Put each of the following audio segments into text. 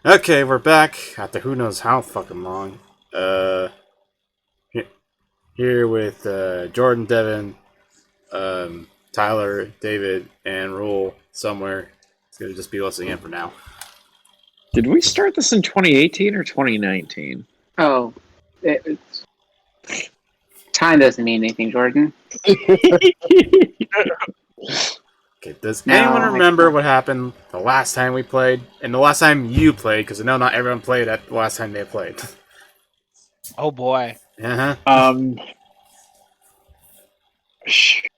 Okay, we're back after who knows how fucking long. He- Here with Jordan, Devin, Tyler, David, and Rule somewhere. It's gonna just be listening in for now. Did we start this in 2018 or 2019? Oh, time doesn't mean anything, Jordan. Okay, does No, anyone I remember can't. what happened the last time we played? And the last time you played, because I know not everyone played at the last time they played. Oh boy. Uh-huh. Shoot.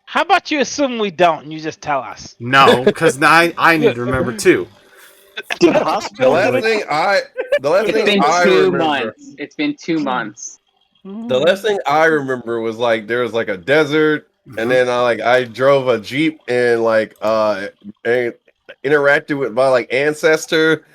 How about you assume we don't and you just tell us? No, because I need to remember too. Did The hospital last do it? thing I It's been I 2 remember months. It's been 2 months. the last thing I remember was like there was like a desert Mhm. and then I drove a Jeep and and interacted with my like ancestor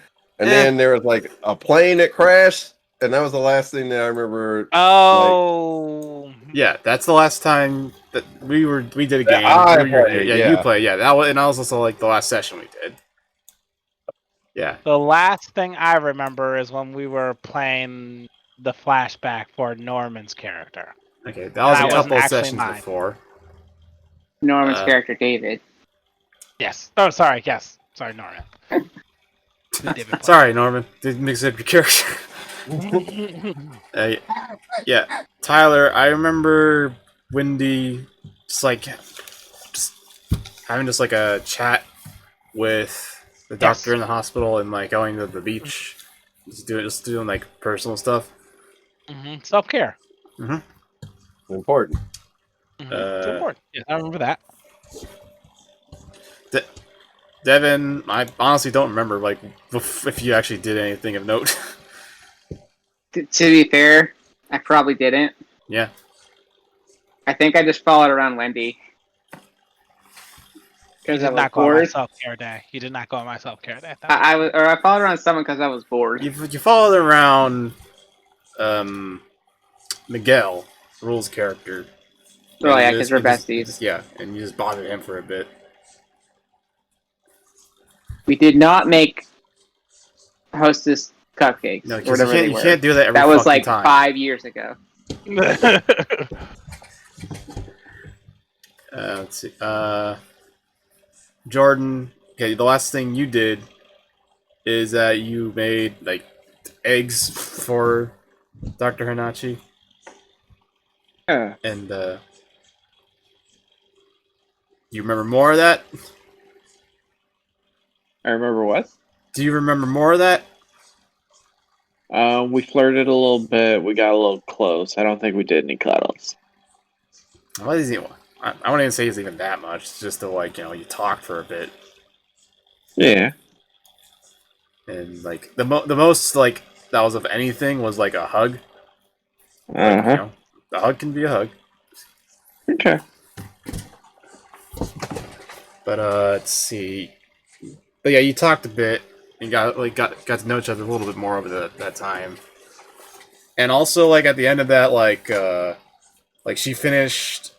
and then there was like a plane that crashed and that was the last thing that I remember. Oh. Yeah, that's the last time that we did a That game. I where you're- played, yeah, yeah. you played. Yeah, that was, and that was also like the last session we did. Yeah. The last thing I remember is when we were playing the flashback for Norman's character. Okay, that was that a wasn't couple of actually sessions mine. before. Norman's character, David. Yes. Oh, sorry. Yes. Sorry, Norman. David played. Sorry, Norman. Didn't mix up your character. Yeah, Tyler. I remember Wendy just having just like a chat with the doctor in the hospital and like going to the beach, just doing like personal stuff. Self-care. Important. It's important. Yeah, I remember that. Devin, I honestly don't remember like if you actually did anything of note. To be fair, I probably didn't. Yeah. I think I just followed around Wendy. You Because I did was not go on my bored. self-care day. You did not go on my self-care day. I followed around someone because I was bored. You followed around Miguel, Rule's character. Oh yeah, And because we're besties. and you just bothered him for a bit. We did not make Hostess cupcakes No, or because whatever you can't do that every That was fucking like time. 5 years ago. Let's see. Jordan, okay, the last thing you did is that you made like eggs for Dr. Hanachi. Yeah. And you remember more of that? I remember what? Do you remember more of that? We flirted a little bit. We got a little close. I don't think we did any cuddles. What is it? I wouldn't even say it's even that much. It's just that, like, you talked for a bit. Yeah. And, like, the most, like, that was of anything was, like, a hug. Uh-huh. The hug can be a hug. Okay. But, let's see. But, yeah, you talked a bit and got to know each other a little bit more over that time. And also, like, at the end of that, like she finished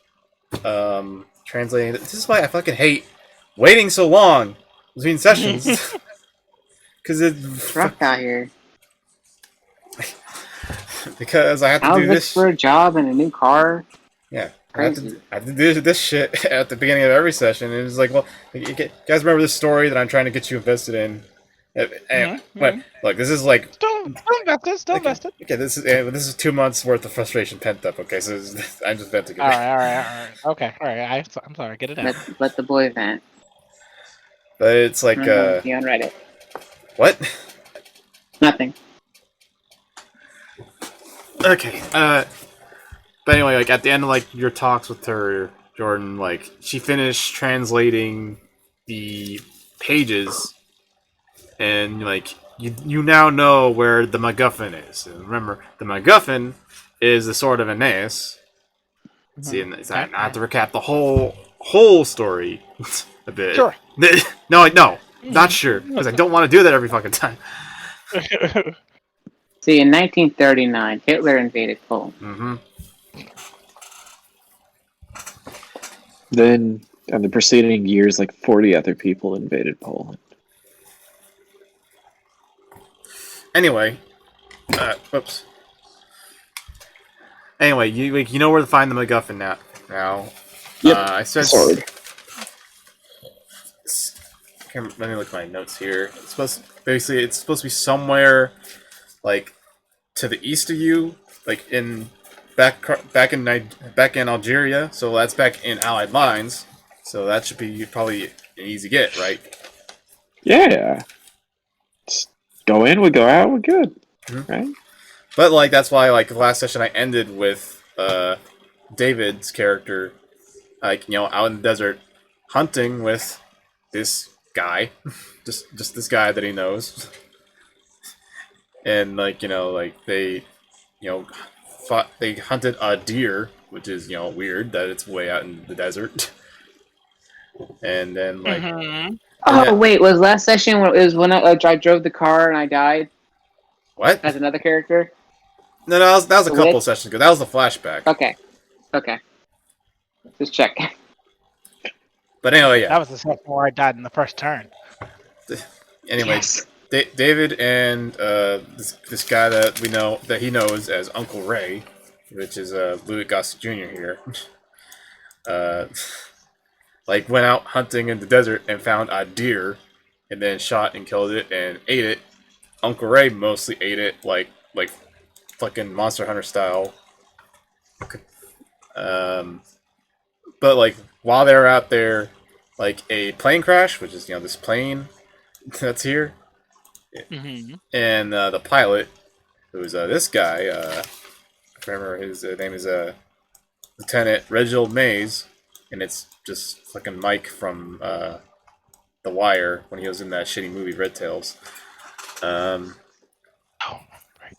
translating. This is why I fucking hate waiting so long between sessions. Because It's rough out here. because I have to I do was this. for a job and a new car. Yeah, Crazy. I have to do this shit at the beginning of every session. And it's like, well, you guys remember this story that I'm trying to get you invested in? Look, this is like Still invested. okay. This is 2 months worth of frustration pent up. Okay, so I'm just venting. All right. Okay, all right. I'm sorry. Get it out. Let the boy vent. But it's like Be on Reddit. what? Nothing. Okay. But anyway, like at the end of like your talks with her, Jordan, like she finished translating the pages, and like you now know where the MacGuffin is. And remember, the MacGuffin is the sword of Aeneas. See, and I have to recap the whole story a bit. Sure. No, not sure, because I don't want to do that every fucking time. See, in 1939, Hitler invaded Poland. Mm-hmm. Then, in the preceding years, like 40 other people invaded Poland. Anyway, whoops. Anyway, you know where to find the MacGuffin now. Yep. I said. Sword. Let me look at my notes here. It's supposed to be somewhere like to the east of you, like in back in Algeria. So that's back in Allied lines. So that should be probably an easy get, right? Yeah. Just go in, we go out, we're good. Mhm. Right? But like that's why like the last session I ended with David's character, like out in the desert, hunting with this guy, just this guy that he knows, and like they they hunted a deer, which is weird that it's way out in the desert, and then like Mhm. Oh wait, was last session when I drove the car and I died what? as another character? No, that was a The couple witch? of sessions ago. That was the flashback. Okay. Just check. But anyway, yeah. That was the second where I died in the first turn. Anyway, Yes. David and this guy that he knows as Uncle Ray, which is Louis Gossett Jr. here, like went out hunting in the desert and found a deer, and then shot and killed it and ate it. Uncle Ray mostly ate it like fucking Monster Hunter style. But like while they were out there, like a plane crash, which is this plane that's here, Mm-hmm. and the pilot, who's this guy, I remember his name is Lieutenant Reginald Mays, and it's just fucking Mike from The Wire when he was in that shitty movie Red Tails. Oh, right.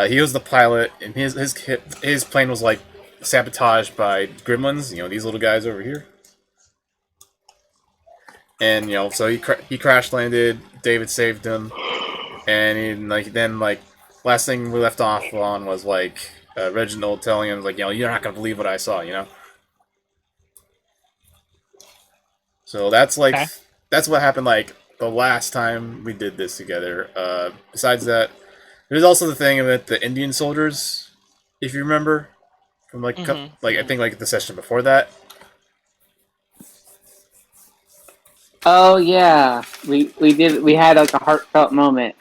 He was the pilot, and his plane was like sabotaged by gremlins. These little guys over here. And so he crash landed. David saved him, and then last thing we left off on was like Reginald telling him like you're not gonna believe what I saw. So that's like Okay. that's what happened like the last time we did this together. Besides that, there's also the thing about the Indian soldiers, if you remember, from I think like the session before that. Oh yeah, we had like a heartfelt moment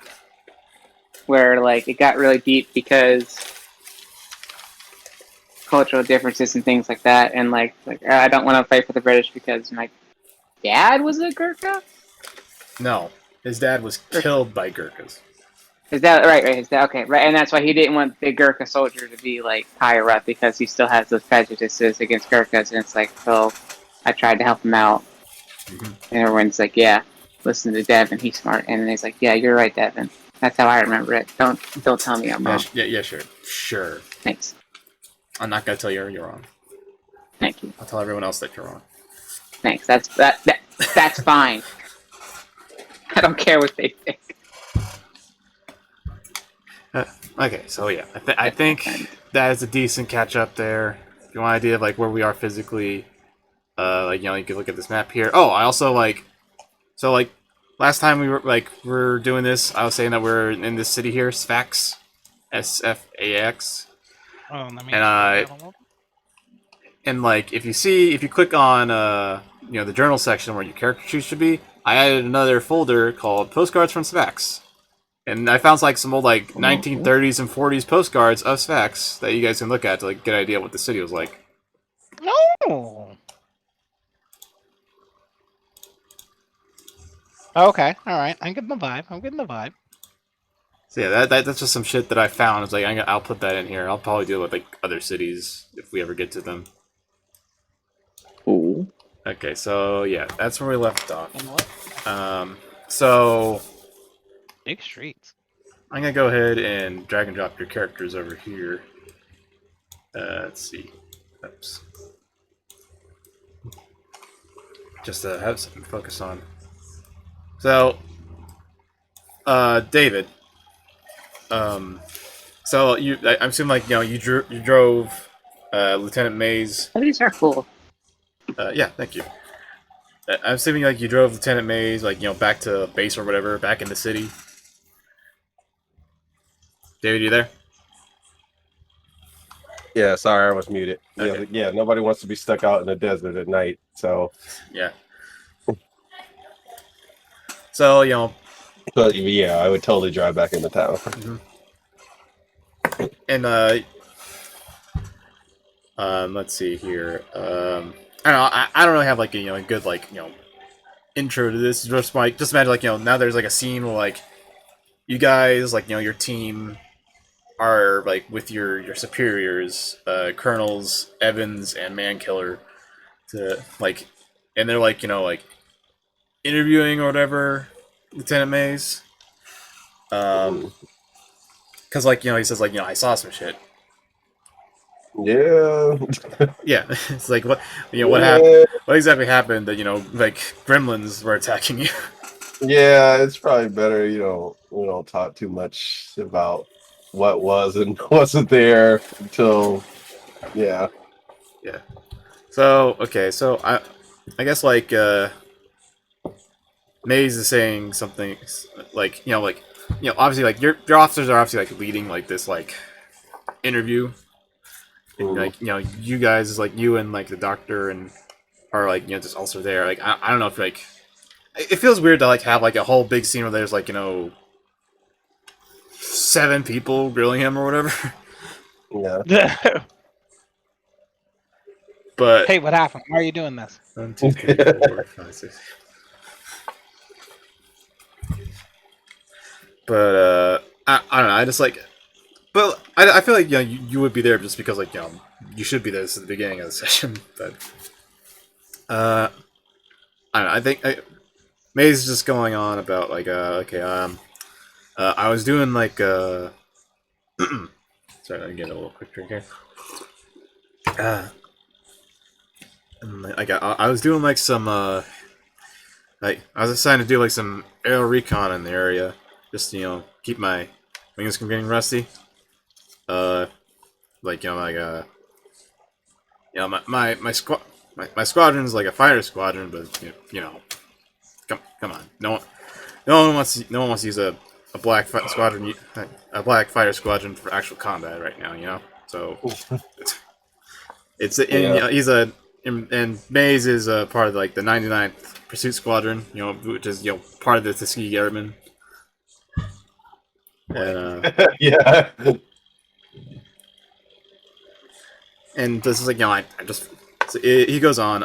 where like it got really deep because cultural differences and things like that, and like I don't want to fight for the British because my dad was a Gurkha. No, his dad was killed by Gurkhas. Is that right? Right, his dad. Okay, right, and that's why he didn't want the Gurkha soldier to be like higher up because he still has those prejudices against Gurkhas, and it's like, so I tried to help him out, and everyone's like, yeah, listen to Devin, he's smart, and then he's like, yeah, you're right, Devin. That's how I remember it. Don't tell me I'm wrong. Yeah, sure. Thanks. I'm not gonna tell you you're wrong. Thank you. I'll tell everyone else that you're wrong. Thanks. That's fine. I don't care what they think. Okay, so yeah, I think that is a decent catch up there. If you want an idea of like where we are physically, you can look at this map here. Oh, I also last time we're doing this, I was saying that we're in this city here, Sfax, SFAX, Oh, let me. and if you click on the journal section where your character sheet should be, I added another folder called Postcards from Sfax. And I found some old 1930s and 40s postcards of Sfax that you guys can look at to get an idea what the city was like. No. Okay, all right. I'm getting the vibe. So yeah, that's just some shit that I found. It's I'll put that in here. I'll probably deal with other cities if we ever get to them. Ooh. Okay, so yeah, that's where we left off. You know what? So Big streets. I'm gonna go ahead and drag and drop your characters over here. Let's see. Oops. Just to have something to focus on. So, David. I'm assuming you drove Lieutenant Mays. Oh, these are cool. Yeah, thank you. I'm assuming like you drove Lieutenant Mays like back to base or whatever, back in the city. David, you there? Yeah, sorry, I was muted. Yeah, Okay. yeah. Nobody wants to be stuck out in the desert at night. So, Yeah. So but yeah, I would totally drive back into town. and let's see here. I don't know. I don't really have like a good like intro to this. Just like just imagine like now there's like a scene where like you guys like your team are like with your superiors, Colonels Evans and Mankiller, to like, and they're like like interviewing or whatever Lieutenant Mays. Because like he says like I saw some shit. Yeah. Yeah, it's like what what Yeah. happened? What exactly happened that like gremlins were attacking you? Yeah, it's probably better we don't talk too much about what was and wasn't there until yeah. Yeah. So okay, so I guess like Maze is saying something like obviously like your officers are obviously like leading like this like interview, and like you guys like you and like the doctor and are like just also there. Like I don't know if like it feels weird to like have like a whole big scene where there's like 7 people grilling him or whatever. Yeah. But Hey, what happened? Why are you doing this? 1, 2, 3, 4, 5, 6. But I don't know. I just like, but I feel like you would be there just because like you should be there. This is the beginning of the session. But I don't know. I think May's just going on about like okay I was doing like sorry, let me get a little quick drink here. And, like I was doing like some like I was assigned to do like some aerial recon in the area, just keep my wings from getting rusty. Like my squad my squadron's like a fighter squadron, but come on, no one wants to use a black squadron, a black fighter squadron for actual combat right now. So it's Yeah. he's a and Maze is a part of like the 99th Pursuit Squadron, which is part of the Tuskegee Airmen. And Yeah. and this is like I just so he goes on.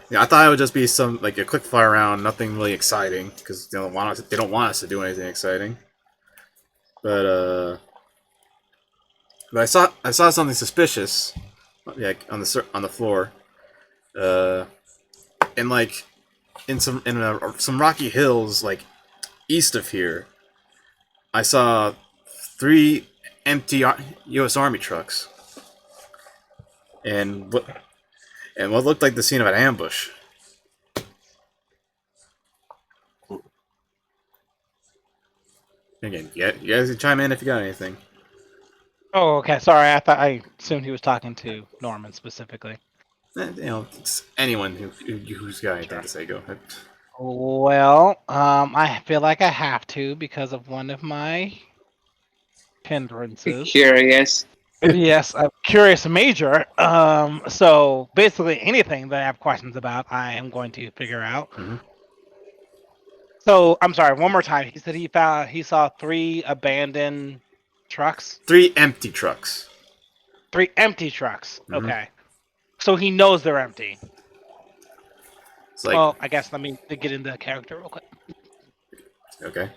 I thought it would just be some like a quick fire round, nothing really exciting because they don't want us to do anything exciting. But I saw something suspicious, like on the floor, and like in some rocky hills like east of here. I saw 3 empty U.S. Army trucks, and what looked like the scene of an ambush. Again, yeah, you guys can chime in if you got anything. Oh, okay. Sorry, I assumed he was talking to Norman specifically. It's anyone who's got anything to say. Go ahead. Well, I feel like I have to because of one of my hindrances. Curious. Yes, I'm curious major. So basically anything that I have questions about, I am going to figure out. Mhm. So I'm sorry, one more time. He said he saw 3 abandoned trucks. 3 empty trucks. 3 empty trucks. Mhm. Okay. So he knows they're empty. It's like Well, I guess let me get into the character real quick. okay.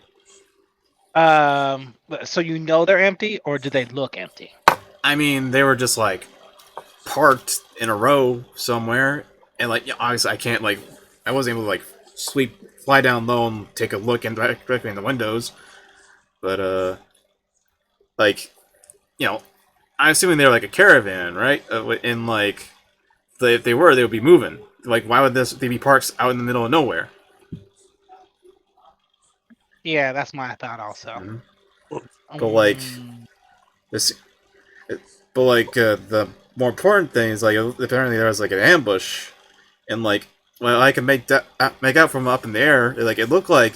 So you know they're empty, or do they look empty? I mean, they were just like parked in a row somewhere, and like obviously I wasn't able to like fly down low and take a look and directly in the windows, but like I'm assuming they're like a caravan, right? And like if they were, they would be moving. Like why would they be parked out in the middle of nowhere? Yeah, that's my thought also. Mhm. But like this. But like the more important thing is like apparently there was like an ambush and like well, I can make out from up in the air. Like it looked like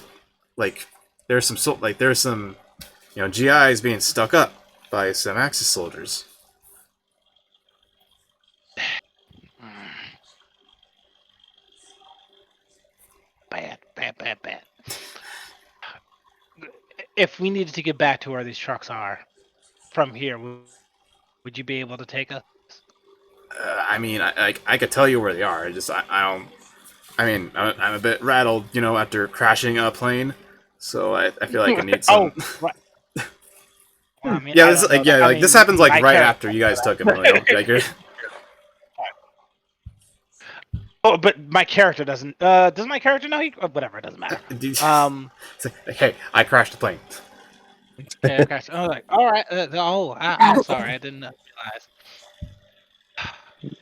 there's some GIs being stuck up by some Axis soldiers. Bad. If we needed to get back to where these trucks are from here, would you be able to take us? I mean, I could tell you where they are. I don't. I mean, I'm a bit rattled, after crashing a plane. So I feel like I need some. Oh, right. Well, I mean, Yeah, I this don't know yeah, that. I like this mean, happens like my right character- after you guys took him. Like, Oh, but my character doesn't. Does my character know? Whatever, it doesn't matter. it's like, hey, I crashed the plane. Yeah, okay. So I was like, all right. I'm sorry. I didn't realize.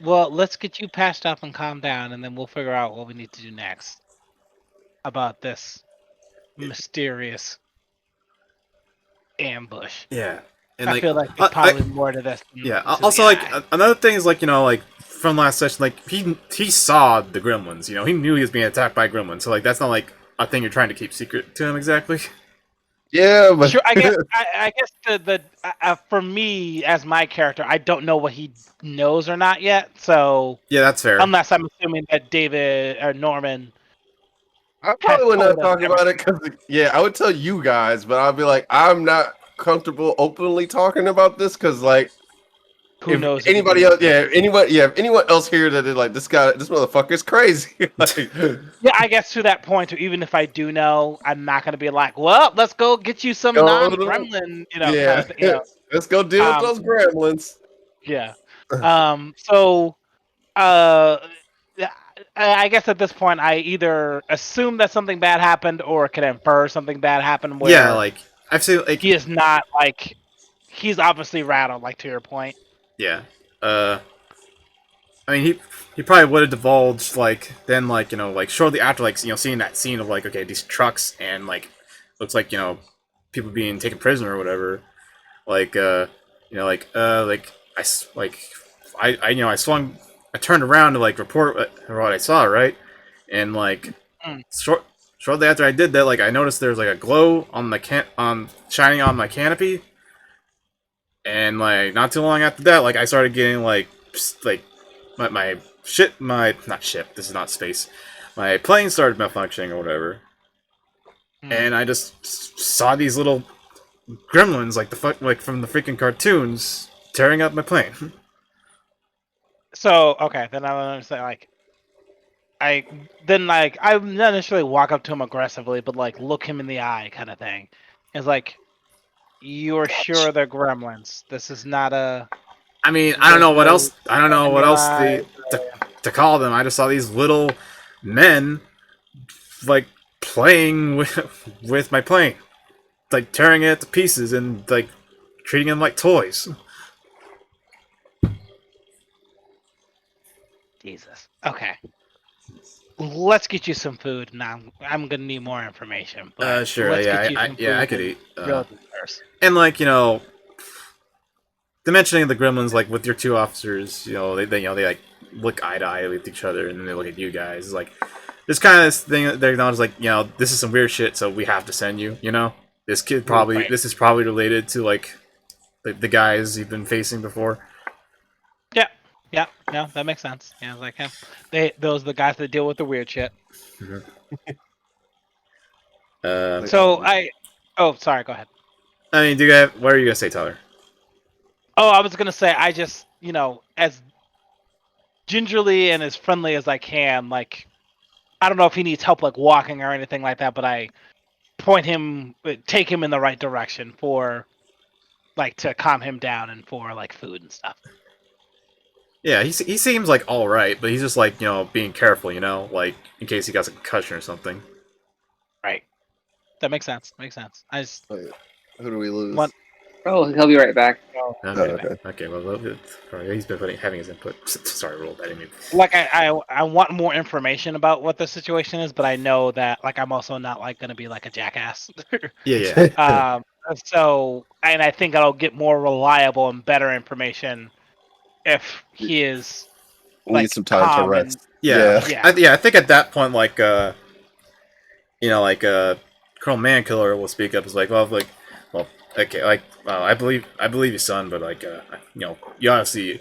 Well, let's get you patched up and calm down, and then we'll figure out what we need to do next about this mysterious ambush. Yeah, and I like, feel like there's probably more to this. Than yeah. meets the Also, like eye. another thing is like from last session, like he saw the gremlins. He knew he was being attacked by gremlins. So like that's not like a thing you're trying to keep secret to him exactly. Yeah, but Sure, I guess. I guess for me as my character, I don't know what he knows or not yet. So Yeah, that's fair. unless I'm assuming that David or Norman. I probably would not told us talk about it because, yeah, I would tell you guys, but I'd be like, I'm not comfortable openly talking about this because, like, Who if knows? anybody else, if anyone else here that is like, this motherfucker's crazy. Like, Yeah, I guess to that point, even if I do know, I'm not going to be like, well, let's go get you some Go to- non-gremlin, yeah, kind of thing, let's go deal with Um, those gremlins. yeah. So, yeah, I guess at this point, I either assume that something bad happened or can infer something bad happened where Yeah, like I've seen like he is not, like, he's obviously rattled, like, to your point. yeah. I mean, he probably would have divulged like then like shortly after seeing that scene of like okay these trucks and like looks like people being taken prisoner or whatever like like I swung I turned around to like report what I saw right and like Mm. shortly after I did that like I noticed there's like a glow on the shining on my canopy and like not too long after that like I started getting like my not ship. This is not space. My plane started malfunctioning or whatever, and I just saw these little gremlins like from the freaking cartoons tearing up my plane. So, okay, then I don't understand, like, I not necessarily walk up to him aggressively, but like look him in the eye, kind of thing. It's like, you're sure they're gremlins. This is not a. I mean, I don't know what else. I don't know what else Right. to call them. I just saw these little men like playing with my plane, like tearing it to pieces and like treating them like toys. Jesus. Okay. Let's get you some food. Now I'm gonna need more information. But Sure. let's Yeah, get you some I food could and eat. go first. And like the mentioning of the gremlins, like with your two officers, they like look eye to eye with each other, and then they look at you guys. Like there's kind of this thing that they acknowledge, like this is some weird shit, so we have to send you. This kid probably Right. this is probably related to like the guys you've been facing before. Yeah, no, that makes sense. Yeah, like those are the guys that deal with the weird shit. Oh, sorry, go ahead. I mean, what are you gonna say, Tyler? Oh, I was gonna say I just as gingerly and as friendly as I can. Like, I don't know if he needs help like walking or anything like that, but I take him in the right direction for like to calm him down and for like food and stuff. Yeah, he seems like all right, but he's just like being careful, like in case he got a concussion or something. Right. That makes sense. Makes sense. I just Who do we lose? want. Oh, he'll be right back. Okay. Well, he's been having his input. Sorry, roll. I didn't mean. Like I want more information about what the situation is, but I know that like I'm also not like gonna be like a jackass. Yeah. So and I think I'll get more reliable and better information if he is We like need some time to calm rest. Yeah, Yeah. I think at that point, like, Colonel Mankiller will speak up. Is like, well, okay, like, I believe you, son, but like, you honestly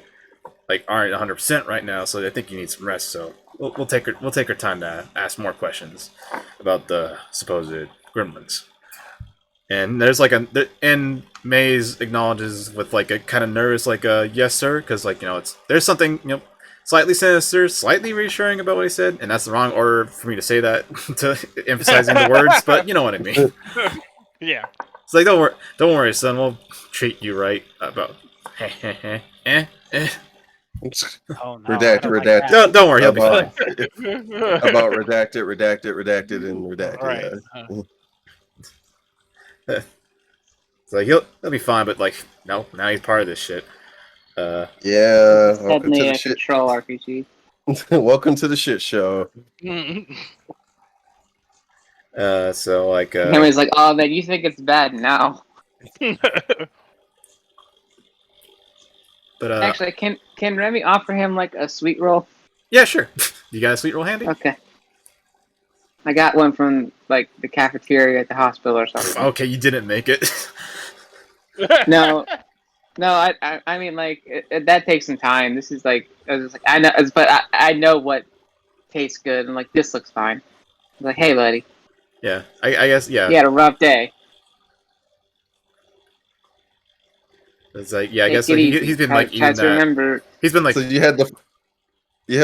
like aren't 100% right now, so I think you need some rest. So we'll take our time to ask more questions about the supposed gremlins. And there's like and Maze acknowledges with like a kind of nervous like yes sir, because like there's something slightly sinister, slightly reassuring about what he said, and that's the wrong order for me to say that to emphasizing the words, but you know what I mean. Yeah. It's like don't worry, son, we'll treat you right about eh. Oh no. Redact, I don't like redact. that. Don't worry, he'll be fine. About redacted, and redacted. Right. It's like he'll be fine, but like no, now he's part of this shit. Yeah. It's Welcome to definitely the a shit. control RPG. Welcome to the shit show. So like Henry's like, oh man, you think it's bad now? but Actually, can Remy offer him like a sweet roll? yeah, sure. You got a sweet roll handy? Okay. I got one from like the cafeteria at the hospital or something. Okay, you didn't make it. No, I mean like that takes some time. This is like I was just like I know, but I know what tastes good and like this looks fine. I'm like, hey, buddy, Yeah, I guess you had a rough day. It's like I Take guess it like, easy. he's been Try- like try eating to that. remember. He's been like So you had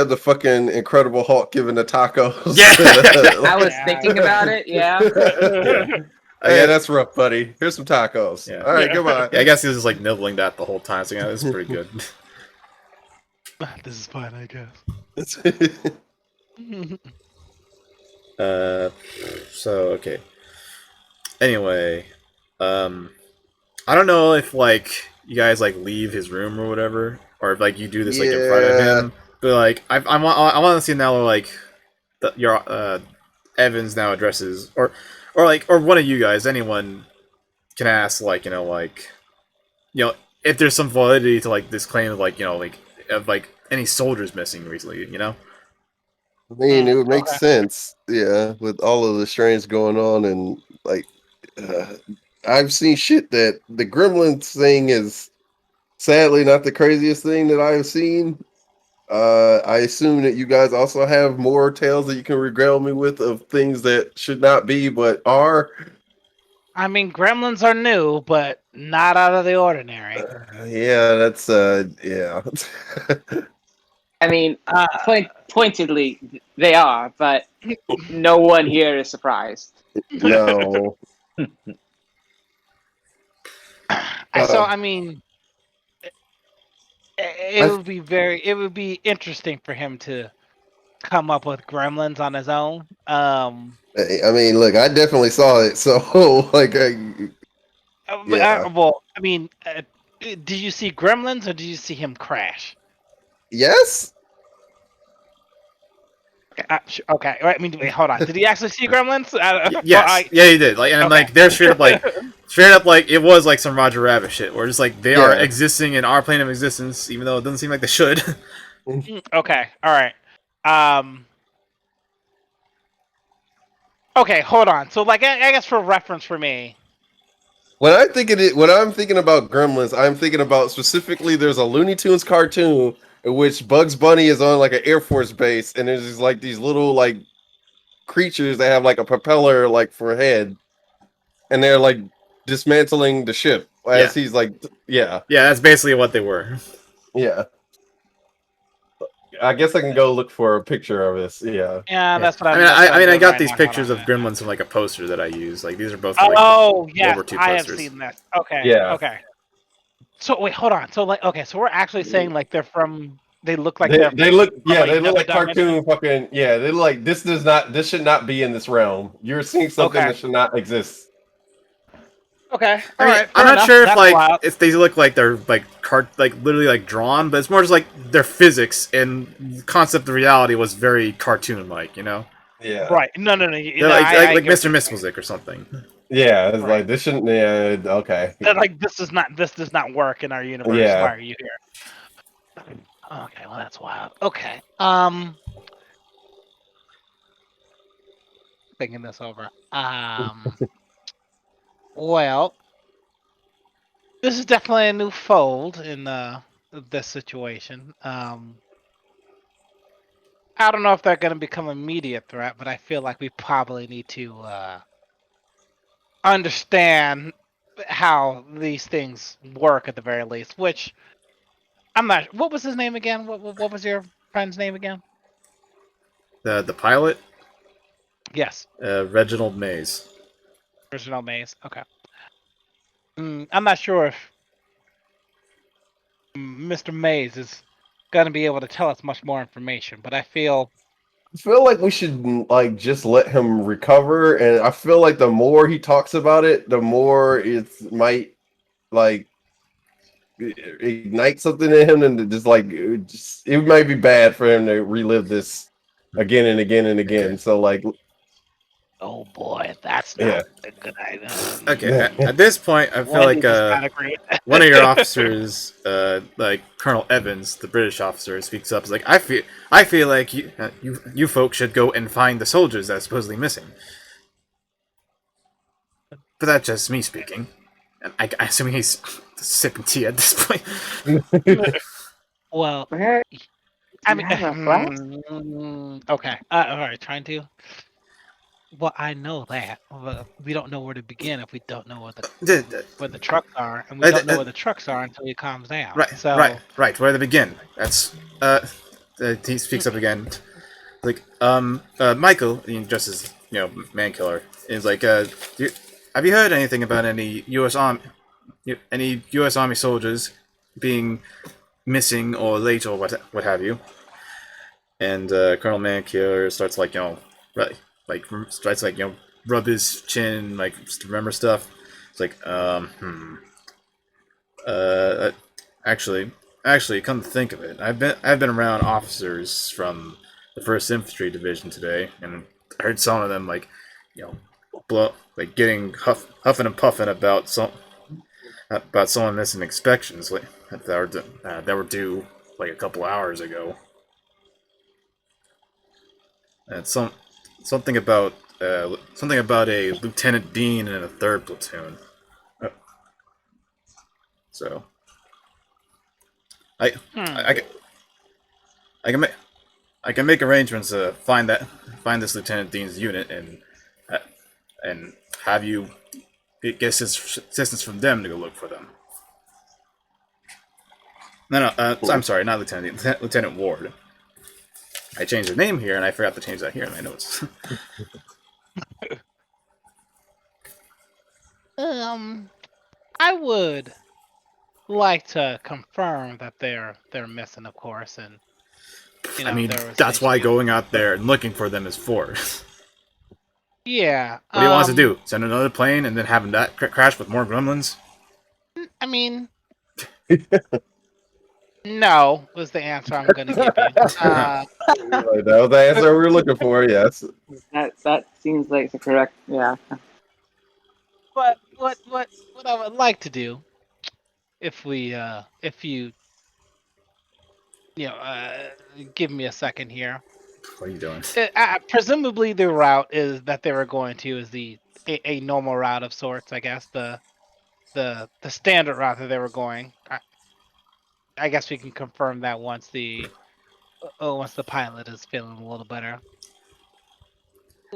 the fucking Incredible Hulk giving the tacos. Yeah. I was thinking about it. Yeah. Hey, that's rough, buddy. Here's some tacos. Yeah. All right, goodbye. Yeah, I guess he was just like nibbling that the whole time. So yeah, this is pretty good. This is fine, I guess. So okay. Anyway, I don't know if like you guys like leave his room or whatever, or if like you do this like in front of Yeah. him. But like I want to see now like your Evans now addresses or one of you guys, anyone can ask like if there's some validity to like this claim of like of like any soldiers missing recently, I mean, it would make Okay. sense, yeah, with all of the strains going on, and like, I've seen shit that the Gremlins thing is sadly not the craziest thing that I've seen. I assume that you guys also have more tales that you can regale me with of things that should not be but are. I mean, gremlins are new, but not out of the ordinary. Yeah, that's yeah. I mean, Uh, pointedly, they are, but no one here is surprised. No. so I mean, it would be interesting for him to come up with gremlins on his own. I mean, look, I definitely saw it, so like, yeah. Well, I mean, did you see gremlins or did you see him crash? Yes. Okay. I mean, wait, hold on. Did he actually see gremlins? yes, yeah, he did. Like and Okay. like they're straight up like it was like some Roger Rabbit shit, where just like they are existing in our plane of existence, even though it doesn't seem like they should. Okay. All right. Okay, hold on. So, like, I guess for reference for me, When I'm thinking about Gremlins, I'm thinking about specifically there's a Looney Tunes cartoon in which Bugs Bunny is on like an Air Force base, and there's these little like creatures that have like a propeller like for a head, and they're like dismantling the ship as he's like, yeah, that's basically what they were. yeah. I guess I can go look for a picture of this. Yeah. yeah, that's what I I'm. mean, that's what I'm I doing got right these now. pictures Hold of on. gremlins from like a poster that I use. Like these are both. Oh, yes, World War II I have posters. seen this. Okay. Yeah. Okay. So wait, hold on. So like, okay, so we're actually saying like they're from. They look like They look like, they look another like cartoon fucking they look like this should not be in this realm. You're seeing something Okay. that should not exist. Okay. I All mean, right. I'm fair not enough. sure if That's like wild. if they look like they're like literally like drawn, but it's more just like their physics and the concept of reality was very cartoon like, Yeah. Right. No. They're I like get Mr. what Miss you're Music or something. Yeah, it's Right. like this shouldn't okay. saying. Like this does not work in our universe. Yeah. Why are you here? Okay, well that's wild. Okay. Thinking this over. Well, this is definitely a new fold in this situation. I don't know if they're going to become an immediate threat, but I feel like we probably need to understand how these things work at the very least. Which I'm not. What was his name again? What was your friend's name again? The pilot, Yes, Reginald Mays. Original Maze. Okay. I'm not sure if Mr. Maze is going to be able to tell us much more information, but I feel I feel like we should like just let him recover, and I feel like the more he talks about it, the more it might like ignite something in him, and just like it might be bad for him to relive this again and again and again. Okay. So like, oh boy, that's yeah, not a good idea. Okay, at this point, I feel like not agree. one of your officers, like Colonel Evans, the British officer, speaks up. Is like, I feel like you folks should go and find the soldiers that are supposedly missing. But that's just me speaking. And I assume he's sipping tea at this point. Well, Where? I Do mean, you have a flask? okay. All right, trying to. Well, I know that, but we don't know where to begin if we don't know where the trucks are, and we don't know where the trucks are until he calms down. Right, So, right. Where to begin? That's he speaks up again. Like, Michael, just as man killer, is like, have you heard anything about any U.S. Army soldiers being missing or late or what have you? And Colonel Mankiller starts like starts like rub his chin, like just remember stuff. It's like actually, come to think of it, I've been around officers from the First Infantry Division today, and I heard some of them like getting huffing and puffing about someone missing inspections like that were due like a couple hours ago. And something about a Lieutenant Dean in a third platoon. So I can make arrangements to find this Lieutenant Dean's unit and have you get assistance from them to go look for them. No, I'm sorry, not Lieutenant Dean, Lieutenant Ward. I changed the name here, and I forgot to change that here in my notes. I would like to confirm that they're missing, of course, and I mean, that's why going out there and looking for them is for. Yeah. What do you want us to do? Send another plane and then have that crash with more gremlins? I mean, no was the answer I'm going to give you. that was the answer we were looking for. Yes. That seems like the correct. Yeah. But what I would like to do, if you give me a second here. What are you doing? Presumably the route is that they were going to is a normal route of sorts, I guess. The standard route that they were going. I guess we can confirm that once the pilot is feeling a little better.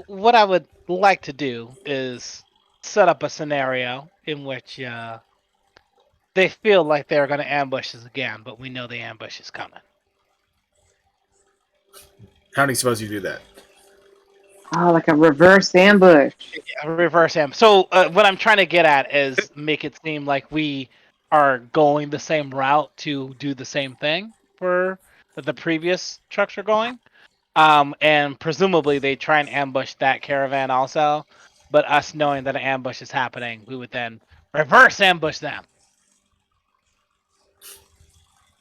What I would like to do is set up a scenario in which they feel like they're going to ambush us again, but we know the ambush is coming. How do you suppose you do that? Oh, like a reverse ambush. A reverse ambush. So what I'm trying to get at is make it seem like we are going the same route to do the same thing that the previous trucks are going. And presumably they try and ambush that caravan also. But us knowing that an ambush is happening, we would then reverse ambush them.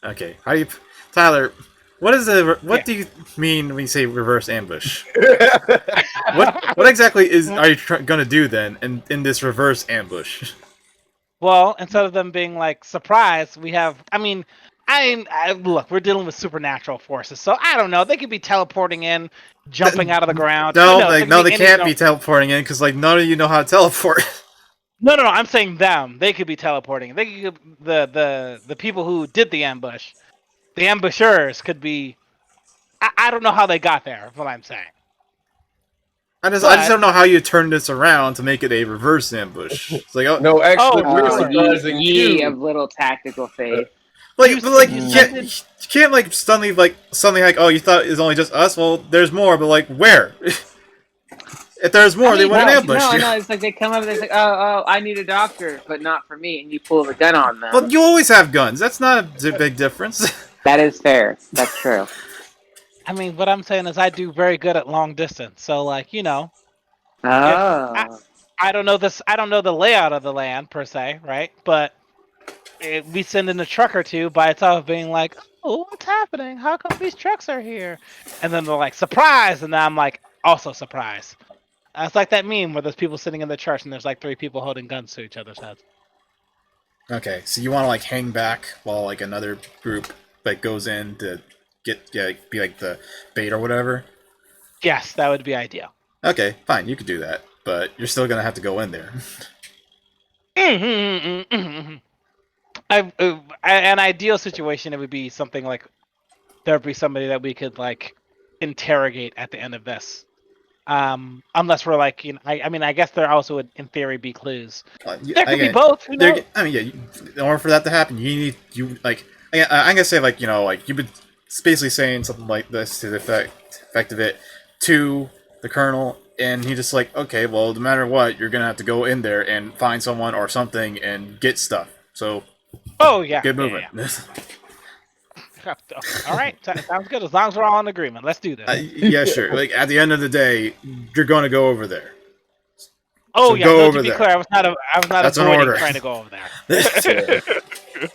Okay. How do you, Tyler? What do you mean when you say reverse ambush? what exactly are you going to do then in this reverse ambush? Well, instead of them being like surprise, we have. I mean, Look, we're dealing with supernatural forces, so I don't know. They could be teleporting in, jumping out of the ground. No, Who knows? like, no, they can't be anything. teleporting in because like none of you know how to teleport. No. I'm saying them. They could be teleporting. They could the people who did the ambush, the ambushers could be. I don't know how they got there. Is what I'm saying. I just But- don't know how you turn this around to make it a reverse ambush. It's like, oh, No, actually, Oh, we're sure. surprising ye you. of little tactical faith. like, but like you you can't like suddenly like oh, you thought it was only just us. Well, there's more, but like where? If there's more, they wouldn't ambush you. No, it's like they come up and it's like, oh, I need a doctor, but not for me, and you pull the gun on them. But you always have guns. That's not a big difference. That is fair. That's true. I mean, what I'm saying is I do very good at long distance. So, like, you know, Oh. I don't know this. I don't know the layout of the land per se, right? But we send in a truck or two by itself, being like, "Oh, what's happening? How come these trucks are here?" And then they're like, "Surprise!" And then I'm like, "Also surprise." It's like that meme where there's people sitting in the church and there's like 3 people holding guns to each other's heads. Okay, so you want to like hang back while like another group like goes in to be like the bait or whatever. Yes, that would be ideal. Okay, fine, you could do that, but you're still gonna have to go in there. An ideal situation, it would be something like there would be somebody that we could like interrogate at the end of this. Unless we're like, you know, I mean, I guess there also would, in theory, be clues. There could be both. Who knows? I mean, yeah. In order for that to happen, you like. I'm gonna say like like you've been basically saying something like this to the effect of it to the colonel, and he just like, okay, well, no matter what, you're gonna have to go in there and find someone or something and get stuff. So, oh yeah, get moving. Yeah. All right, sounds good. As long as we're all in agreement, let's do this. Yeah, sure. Like at the end of the day, you're gonna go over there. Oh so yeah, go no, over to be there. clear, I was not That's an avoiding order. trying to go over there.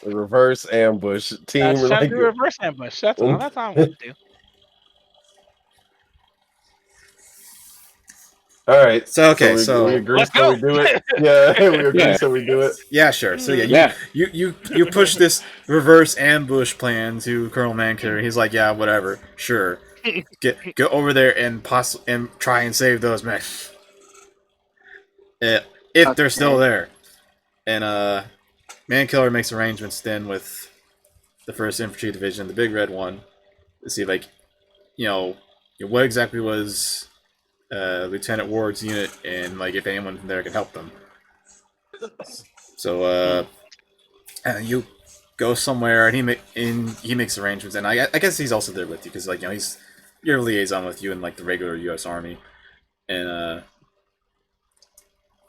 The reverse ambush team. That's trying Like, to do a reverse ambush. That's all. That's all I'm gonna do. all right. So okay, we agree. Let's So go. we do it. Yeah, we agree. Yeah. So we do it. yeah, sure. So yeah, Yeah. you push this reverse ambush plan to Colonel Mankier. He's like, yeah, whatever, sure. Get over there and try and save those men. If they're still there. And Mankiller makes arrangements then with the 1st Infantry Division, the big red one, to see like, what exactly was Lieutenant Ward's unit, and like if anyone from there can help them. So you go somewhere, and he makes arrangements, and I guess he's also there with you because like he's your liaison with you in like the regular U.S. Army, and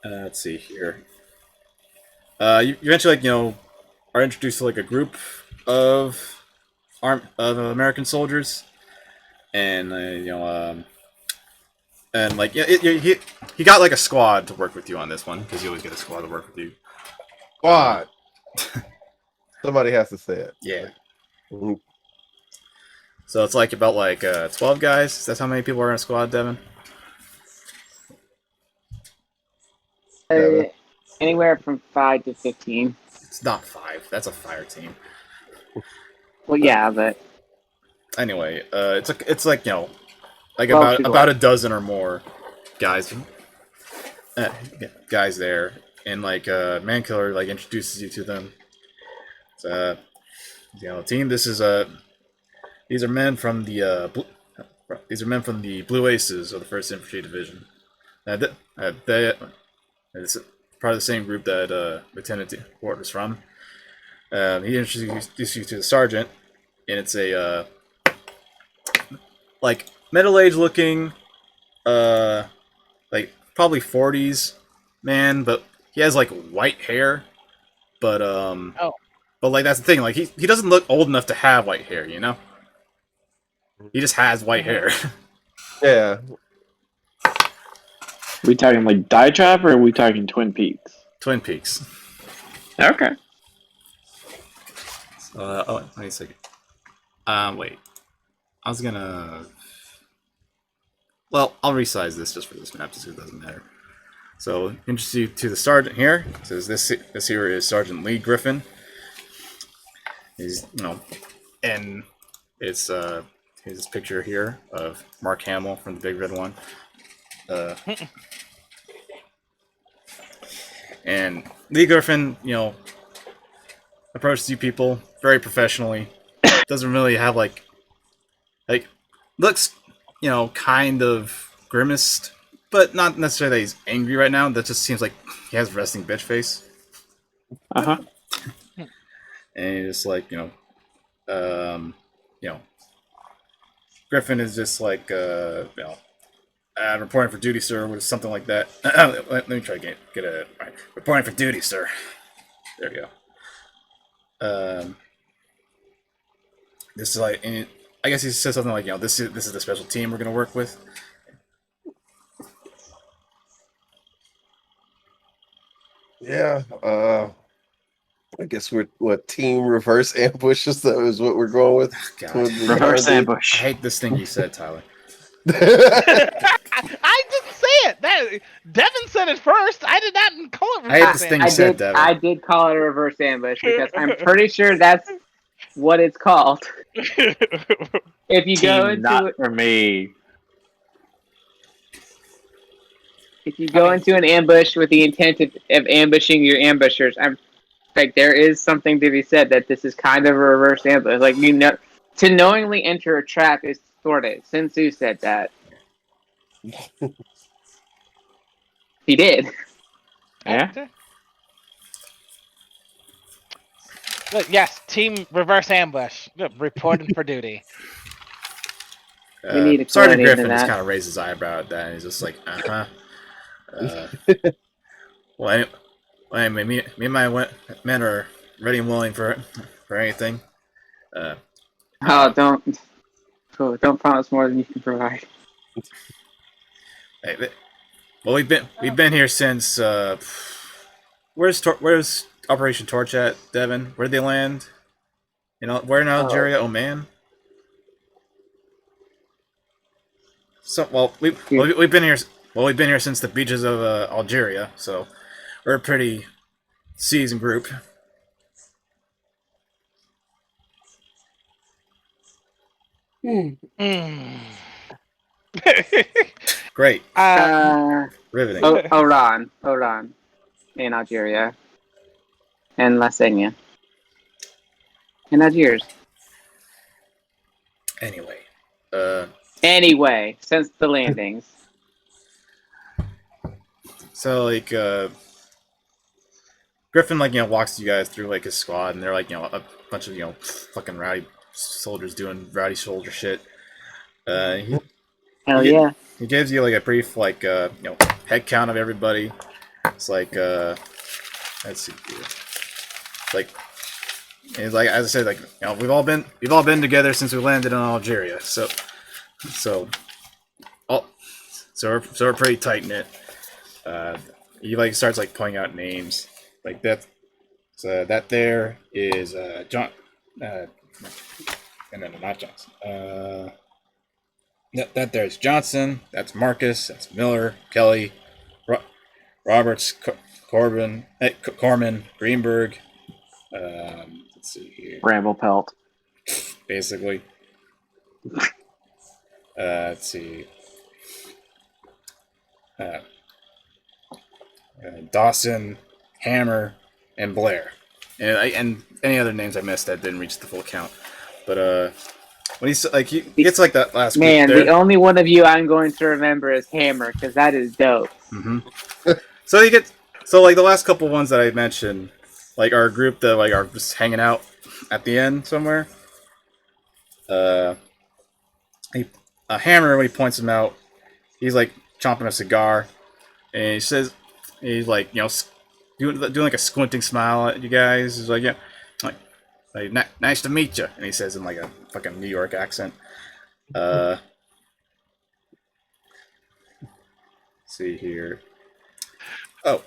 let's see here. You eventually are introduced to like a group of American soldiers, and and like he got like a squad to work with you on this one because you always get a squad to work with you. Squad. Somebody has to say it. Yeah. Mhm. So it's like about like 12 guys. That's how many people are in a squad, Devin? Anywhere from 5 to 15. It's not 5. That's a fire team. Well, yeah, but Anyway, it's like like Well, about a dozen or more guys guys there, and like Mankiller like introduces you to them. So, team, this is these are men from the Blue Aces of the 1st Infantry Division. They it's part of the same group that Lieutenant Ward was from. He introduced you to the sergeant, and it's a like middle-aged looking, like probably 40s man, but he has like white hair. But but like that's the thing, like he doesn't look old enough to have white hair, He just has white hair. Yeah. We talking like Die Job or are we talking Twin Peaks? Twin Peaks. Okay. Wait a second. Wait. I was gonna. Well, I'll resize this just for this map, so it doesn't matter. So, introduce you to the sergeant here. It says this here is Sergeant Lee Griffin. He's and it's here's this picture here of Mark Hamill from the Big Red One. And Lee Griffin, approaches you people very professionally. Doesn't really have like looks, kind of grimaced, but not necessarily that he's angry right now. That just seems like he has resting bitch face. Uh-huh. And he's just like, Griffin is just like, reporting for duty, sir, or something like that. Let me try to get a right. Reporting for duty, sir. There we go. This is like, and I guess he says something like, this is the special team we're gonna work with. Yeah. I guess we're what team reverse ambushes. That is what we're going with. God, Reverse I ambush. hate this thing you said, Tyler. I didn't say it. Devin said it first. I did not call it I hate reverse this thing I you said, did. Devin. I did call it a reverse ambush because I'm pretty sure that's what it's called. ambush. If you go Team not into for me. an ambush with the intent of ambushing your ambushers, I'm like there is something to be said that this is kind of a reverse ambush. Like to knowingly enter a trap is thwarted. Sun Tzu said that. He did. Yeah. Look, yes, team reverse ambush. Good, reporting for duty. We need a Sergeant coordinator Griffin that. just kind of raised his eyebrow at that, and he's just like, well, anyway, me and my men are ready and willing for anything. Don't promise more than you can provide. Well, we've been here since. Where's Operation Torch at, Devin? Where'd they land? Where in Algeria? Oman. So we've been here. Well, we've been here since the beaches of Algeria, so we're a pretty seasoned group. Mm. Great, riveting. Oran, in Algeria, and Lasagna, and Algiers. Anyway, Since the landings. so Griffin walks you guys through his squad, and they're a bunch of fucking rowdy soldiers doing rowdy soldier shit. He Hell yeah. He gives you a brief head count of everybody. It's let's see here. It's as I said, we've all been together since we landed in Algeria. So we're pretty tight knit. He starts pointing out names that. So that there is John, and then not Johnson. That there's Johnson. That's Marcus. That's Miller, Kelly, Roberts, Corman, Greenberg. Let's see here. Bramblepelt. Basically. Let's see. Dawson, Hammer, and Blair, and any other names I missed that didn't reach the full count. But when he gets that last man, group there, the only one of you I'm going to remember is Hammer because that is dope. Mm-hmm. So he gets the last couple ones that I mentioned, are a group that are just hanging out at the end somewhere. Hammer, when he points him out, he's chomping a cigar, and he says he's doing a squinting smile at you guys. He's yeah, nice to meet you, and he says in a fucking New York accent. See here. Oh.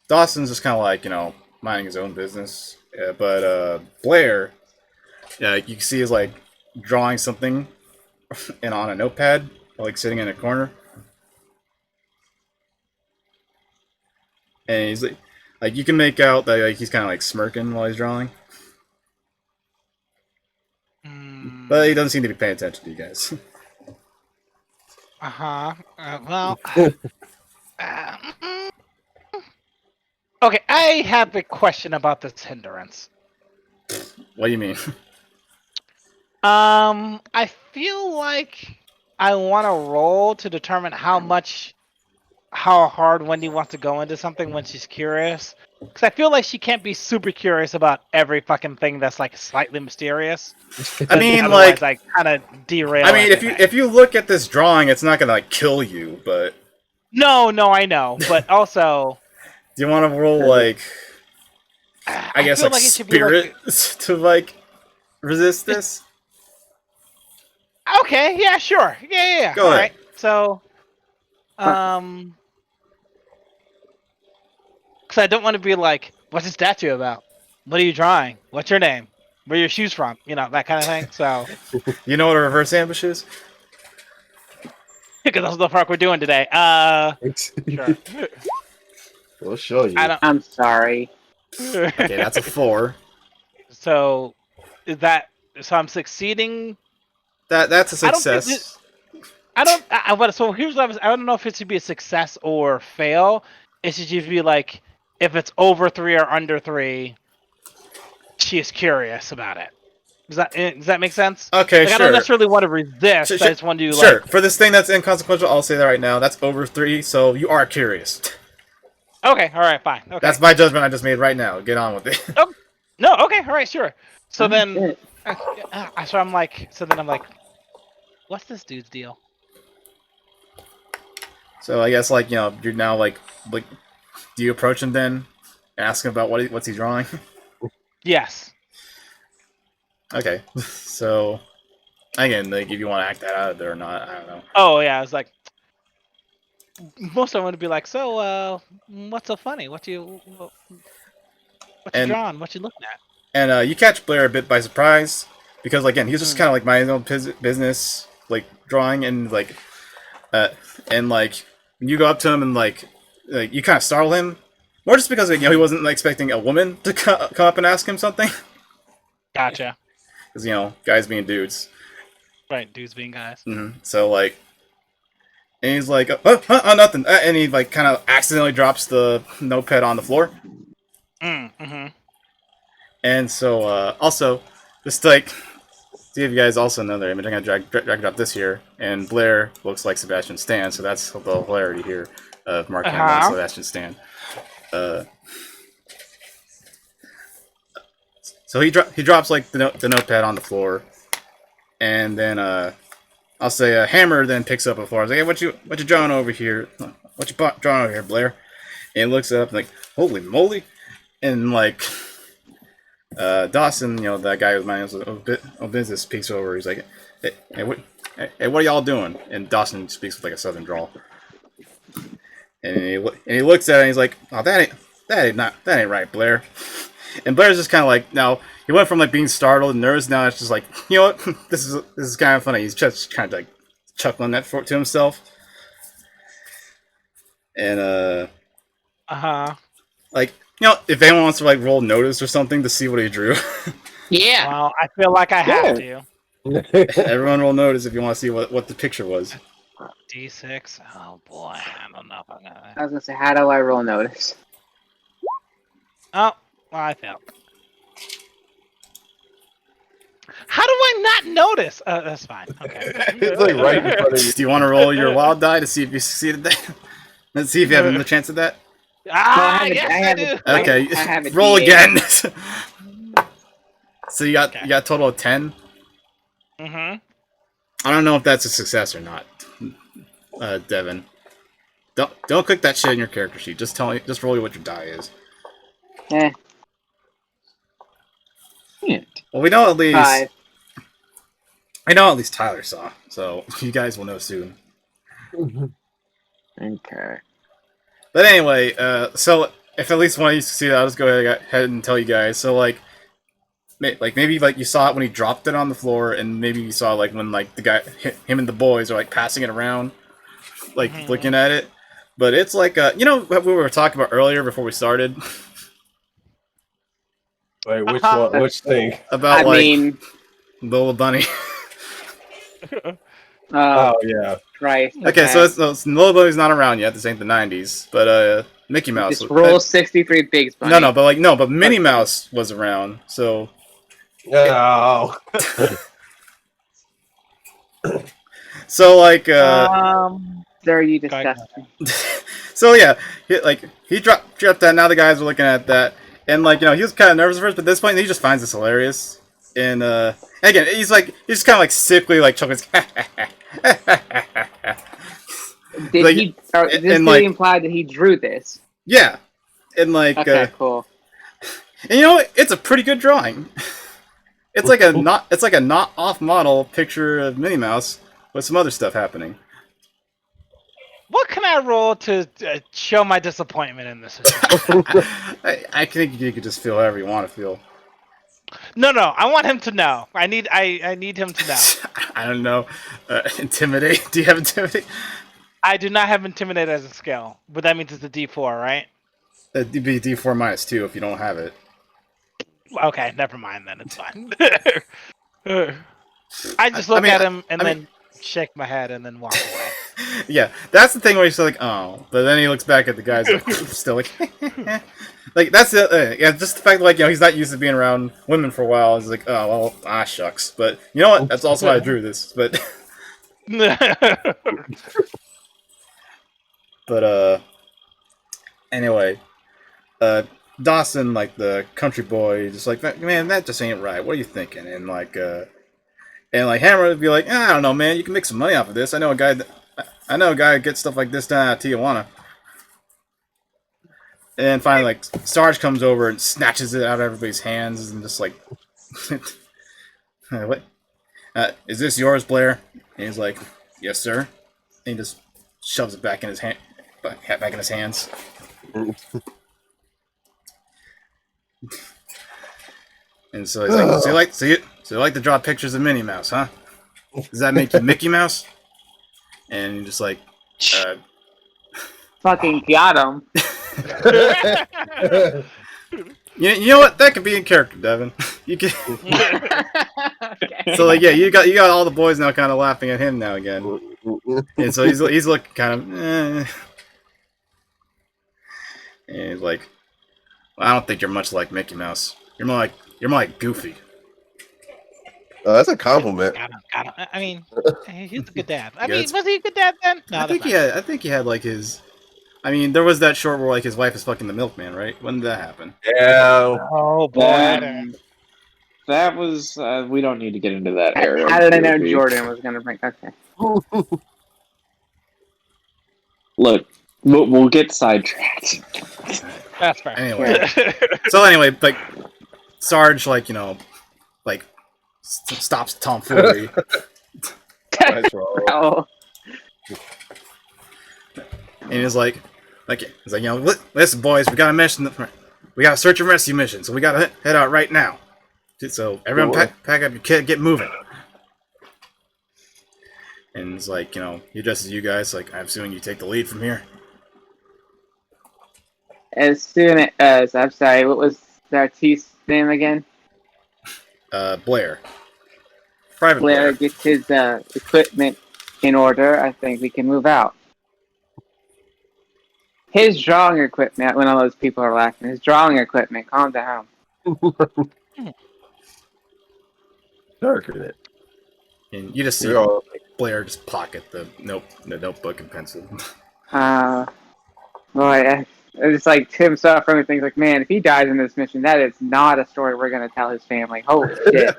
Dawson's just kind of minding his own business, but Blair, you can see is drawing something and on a notepad, sitting in a corner, and he's Like you can make out that like he's kind of like smirking while he's drawing, but he doesn't seem to be paying attention to you guys. Uh-huh. Well. Mm. Okay, I have a question about this hindrance. What do you mean? I feel like I want to roll to determine how hard Wendy wants to go into something when she's curious. Because I feel like she can't be super curious about every fucking thing that's like slightly mysterious. I mean, otherwise like, I kind of derail. I mean, everything. if you look at this drawing, it's not gonna like kill you, but No, I know, but also, do you want to roll like, I guess feel like it should be spirit to like resist this? Okay, yeah, sure, yeah. Go All ahead. right, so, because I don't want to be like, what's this statue about? What are you drawing? What's your name? Where are your shoes from? You know, that kind of thing. So, You know what a reverse ambush is? because that's the part we're doing today. Sure. We'll show you. I don't. I'm sorry. Okay, that's a 4. So, is that so? I'm succeeding. That's a I don't think success. So here's what I don't know if it should be a success or fail. It should just be like if it's over 3 or under 3, she is curious about it. Does that make sense? Okay, Like, sure. I don't necessarily want to resist. Sure, I just want to sure. like. For this thing that's inconsequential, I'll say that right now. That's over 3, so you are curious. Okay, all right, fine. Okay. That's my judgment I just made right now. Get on with it. No, okay, all right, sure. So then, Shit. so I'm like, what's this dude's deal? So I guess like you're now like do you approach him then, ask him about what's he drawing? Yes. Okay, so again, like if you want to act that out of there or not, I don't know. Oh yeah, I was like, most of them would be like, so what's so funny? What you drawing? What you looking at? And you catch Blair a bit by surprise because again he's just kind of like minding his own business, like drawing and like when you go up to him and like you kind of startle him, more just because he wasn't expecting a woman to come up and ask him something. Gotcha. Because guys being dudes. Right, dudes being guys. Mm-hmm. So like, and he's like, oh nothing, and he like kind of accidentally drops the notepad on the floor. Mm-hmm. And so also, just like, see if you guys also know their image. I'm gonna drag drop this here, and Blair looks like Sebastian Stan, so that's the hilarity here of Mark Hamill and Sebastian Stan. So he drops like the notepad on the floor, and then I'll say Hammer then picks up a floor. I was like, hey, what you drawing over here? What you drawing over here, Blair? And he looks up and like, holy moly, and like Dawson, that guy who's minding his business, peeks over. He's like, hey, what are y'all doing? And Dawson speaks with like a southern drawl, and he looks at it and he's like, oh, that ain't right, Blair. And Blair's just kind of like, now he went from like being startled and nervous. Now it's just like, you know what, this is kind of funny. He's just kind of like chuckling that to himself. And like, if anyone wants to like roll notice or something to see what he drew, Yeah. Well, I feel like I have to. everyone roll notice if you want to see what the picture was. D6. Oh boy, I don't know if I'm gonna. I was gonna say, how do I roll notice? Oh, well, I failed. How do I not notice? That's fine. Okay. It's like right in front of you. Do you want to roll your wild die to see if you succeeded that? Let's see if you have a chance at that. Yes, I do. Okay, I have a roll D8. again. So you got a total of 10. Mm-hmm. I don't know if that's a success or not, Devin. Don't click that shit in your character sheet. Just roll what your die is. Eh. Well, we know at least. 5. I know at least Tyler saw, so you guys will know soon. Okay. But anyway, so if at least one of you succeeded, I'll just go ahead and tell you guys. So maybe you saw it when he dropped it on the floor, and maybe you saw like when like the guy, him and the boys are like passing it around, like looking at it. But it's like what we were talking about earlier before we started. Wait, which one? Which thing? about I like mean, Lola Bunny. Oh yeah. Christ. Okay, so Lola Bunny's not around yet. This ain't the '90s, but Mickey Mouse. Just roll 63 bigs, bunny. no, but Minnie Mouse was around. So No. so like Sir, you disgust me. so yeah, he dropped that. Now the guys are looking at that, and like he was kind of nervous at first, but at this point he just finds this hilarious. And again, he's just kind of like sickly, like chuckling. Did like, he? Or, and, this like, imply that he drew this? Yeah, and like Okay, cool. and you know what? It's a pretty good drawing. It's like a not off model picture of Minnie Mouse with some other stuff happening. What can I roll to show my disappointment in this situation? I think you could just feel however you want to feel. No, I want him to know. I need him to know. I don't know. Intimidate? Do you have intimidate? I do not have intimidate as a skill, but that means it's a D4, right? It'd be D4 -2 if you don't have it. Okay, never mind then. It's fine. I just look at him and then shake my head and then walk away. Yeah, that's the thing where he's like, oh, but then he looks back at the guys like, still like, like that's the yeah, just the fact that he's not used to being around women for a while. He's like, oh well, shucks. But you know what? That's also why I drew this. But but anyway, Dawson, like the country boy, just like, man, that just ain't right. What are you thinking? And like Hammer would be like, I don't know, man. You can make some money off of this. I know a guy that gets stuff like this down at Tijuana. And then finally, like, Sarge comes over and snatches it out of everybody's hands and just like, what? Is this yours, Blair? And he's like, yes, sir. And he just shoves it back in his hand, back in his hands. And so he's like, so you like to draw pictures of Minnie Mouse, huh? Does that make you Mickey Mouse? And you're just like, Fucking got him. you know what? That could be in character, Devin. You can. Okay. So like, yeah, you got all the boys now kind of laughing at him now again, and so he's looking kind of, and he's like, well, I don't think you're much like Mickey Mouse. You're more like Goofy. That's a compliment. Got him. I mean, he's a good dad. I mean, was he a good dad then? No, I think he had like his. I mean, there was that short where like his wife is fucking the milkman, right? When did that happen? Yeah. Oh boy. That was. We don't need to get into that era. How did I know Jordan was gonna bring? Okay. Look, we'll get sidetracked. That's fair. Anyway, like Sarge, like stops tomfoolery. That's wrong. Oh, And he's like, listen, boys, we got a mission. We got a search and rescue mission, so we got to head out right now. So everyone, pack up your kit, get moving. And it's like, he addresses you guys like, I'm assuming you take the lead from here. as soon as I'm sorry, what was Artist's name again? Blair. Private Blair Blair. gets his equipment in order. I think we can move out. His drawing equipment. When all those people are laughing, his drawing equipment. Calm down. Darker than it. And you just see Blair just pocket the notebook and pencil. Boy, it's like Tim saw from it. Things like, man, if he dies in this mission, that is not a story we're gonna tell his family. Holy shit!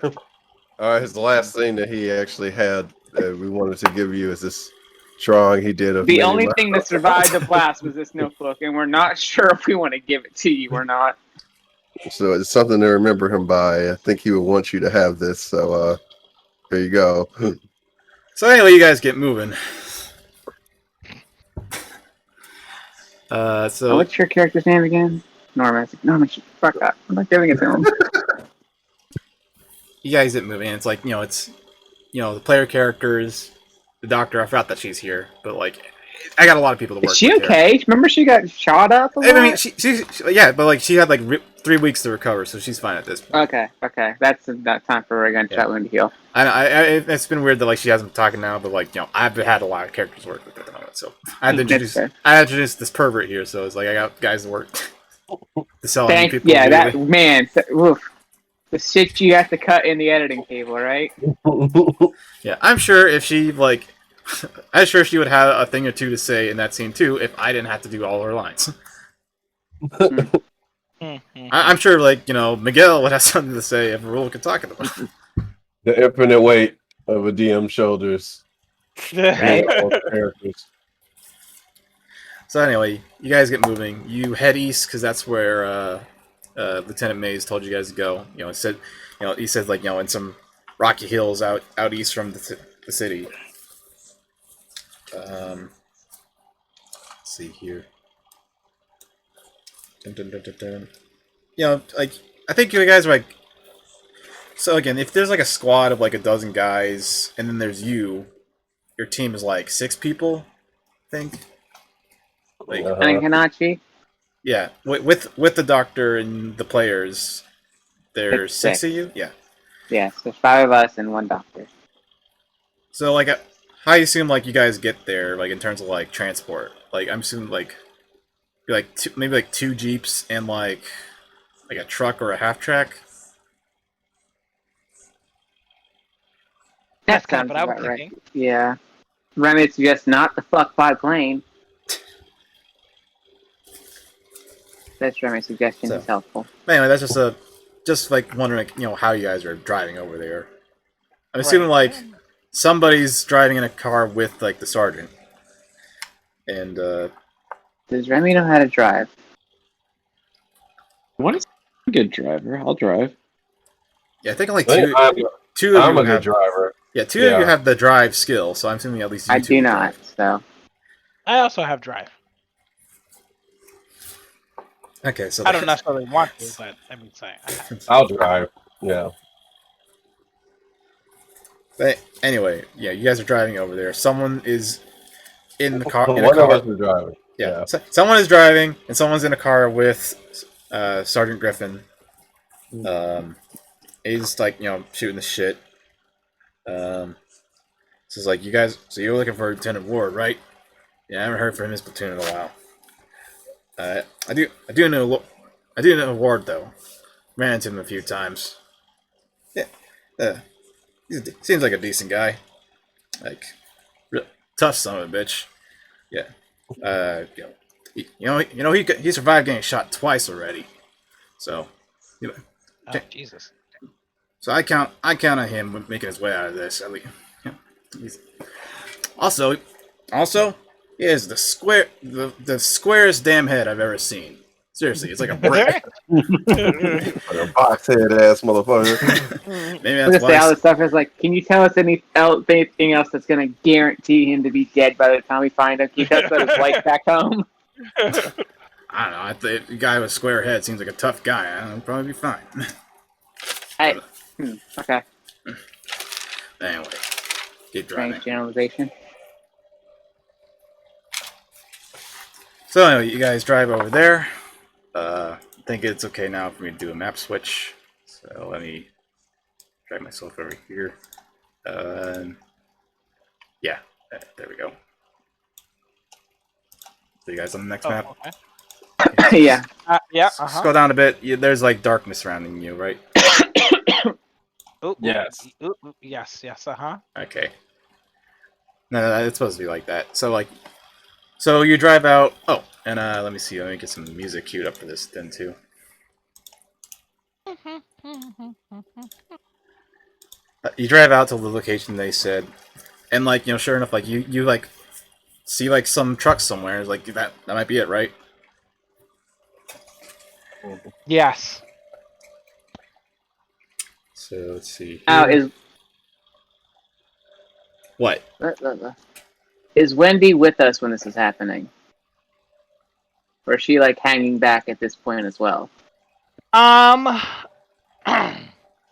His last thing that he actually had we wanted to give you is this drawing he did of The Minnie only Mouse. thing that survived the blast was this notebook, and we're not sure if we want to give it to you or not. So it's something to remember him by. I think he would want you to have this. So there you go. So anyway, you guys get moving. So What's your character's name again? Norman. Norman, fuck that. I'm not giving it to him. you guys get moving. And it's like, it's the player characters, the doctor. I forgot that she's here, but like I got a lot of people to work Is she with here. okay? Remember she got shot up a lot? I mean, she yeah, but like she had like 3 weeks to recover, so she's fine at this point. Okay. That's enough time for a gunshot wound to heal. It's been weird that like she hasn't been talking now, but like I've had a lot of characters work with at the moment, so I had to introduce this pervert here, so it's like I got guys to work to sell new people. Yeah, that man. Oof. The shit you have to cut in the editing table, right? Yeah, I'm sure if she like, I'm sure she would have a thing or two to say in that scene too if I didn't have to do all her lines. I'm sure like Miguel would have something to say if Raul could talk to them. The infinite weight of a DM shoulders. Right? All the characters. So anyway, you guys get moving. You head east because that's where Lieutenant Mays told you guys to go. He said like in some rocky hills out east from the city. Let's see here. Dun. Like I think you guys are like. So again, if there's like a squad of like a dozen guys, and then there's you, your team is like 6 people, I think. Like And Hanachi? yeah, with the doctor and the players, there's 6 of you. Yeah. Yeah, so 5 of us and 1 doctor. So like, how you assume like you guys get there, like in terms of like transport? Like I'm assuming like, maybe like 2 jeeps and like a truck or a half track. That's kind of sounds what I was about thinking. right. Yeah. Remy suggests not the fuck by plane. That's Remy's suggestion. So. Is helpful. Anyway, that's just like wondering, how you guys are driving over there. I'm assuming like somebody's driving in a car with like the sergeant. And Does Remy know how to drive? What is a good driver? I'll drive. yeah, I think like I think two of I'm you a good have driver. Yeah, two of you have the drive skill, so I'm assuming at least you I two do can not, drive. so. I also have drive. Okay, so I don't necessarily want to, but I mean, say I'll drive. Yeah. But anyway, yeah, you guys are driving over there. Someone is in the car. One of us is driving. Yeah. So, someone is driving, and someone's in a car with Sergeant Griffin. He's like, shooting the shit. So it's like, you guys. So you're looking for Lieutenant Ward, right? Yeah, I haven't heard from his platoon in a while. I do know Ward though. Ran into him a few times. Yeah. He seems like a decent guy. Like, tough son of a bitch. Yeah. He survived getting shot twice already. So, oh, Jesus. So I count on him making his way out of this. At least. Also, he is the squarest damn head I've ever seen. Seriously, it's like a brick. A box head ass motherfucker. Maybe I'm that's gonna say all why. this stuff is like, can you tell us anything else that's gonna guarantee him to be dead by the time we find him? Can you tell us about his wife back home? I don't know. I think the guy with a square head seems like a tough guy. I'll probably be fine. Okay. Anyway, keep driving. Strange generalization. So anyway, you guys drive over there. I think it's okay now for me to do a map switch. So let me drag myself over here. Yeah, there we go. So you guys on the next map? Okay. Yeah. Yeah. Scroll down a bit. There's like darkness surrounding you, right? Yes. Yes. Okay. No, it's supposed to be like that. So you drive out. Oh, and let me see. Let me get some music queued up for this then too. You drive out to the location they said, and like sure enough, like you like see like some trucks somewhere. It's like that might be it, right? Yes. So let's see. What? Is Wendy with us when this is happening? Or is she like hanging back at this point as well?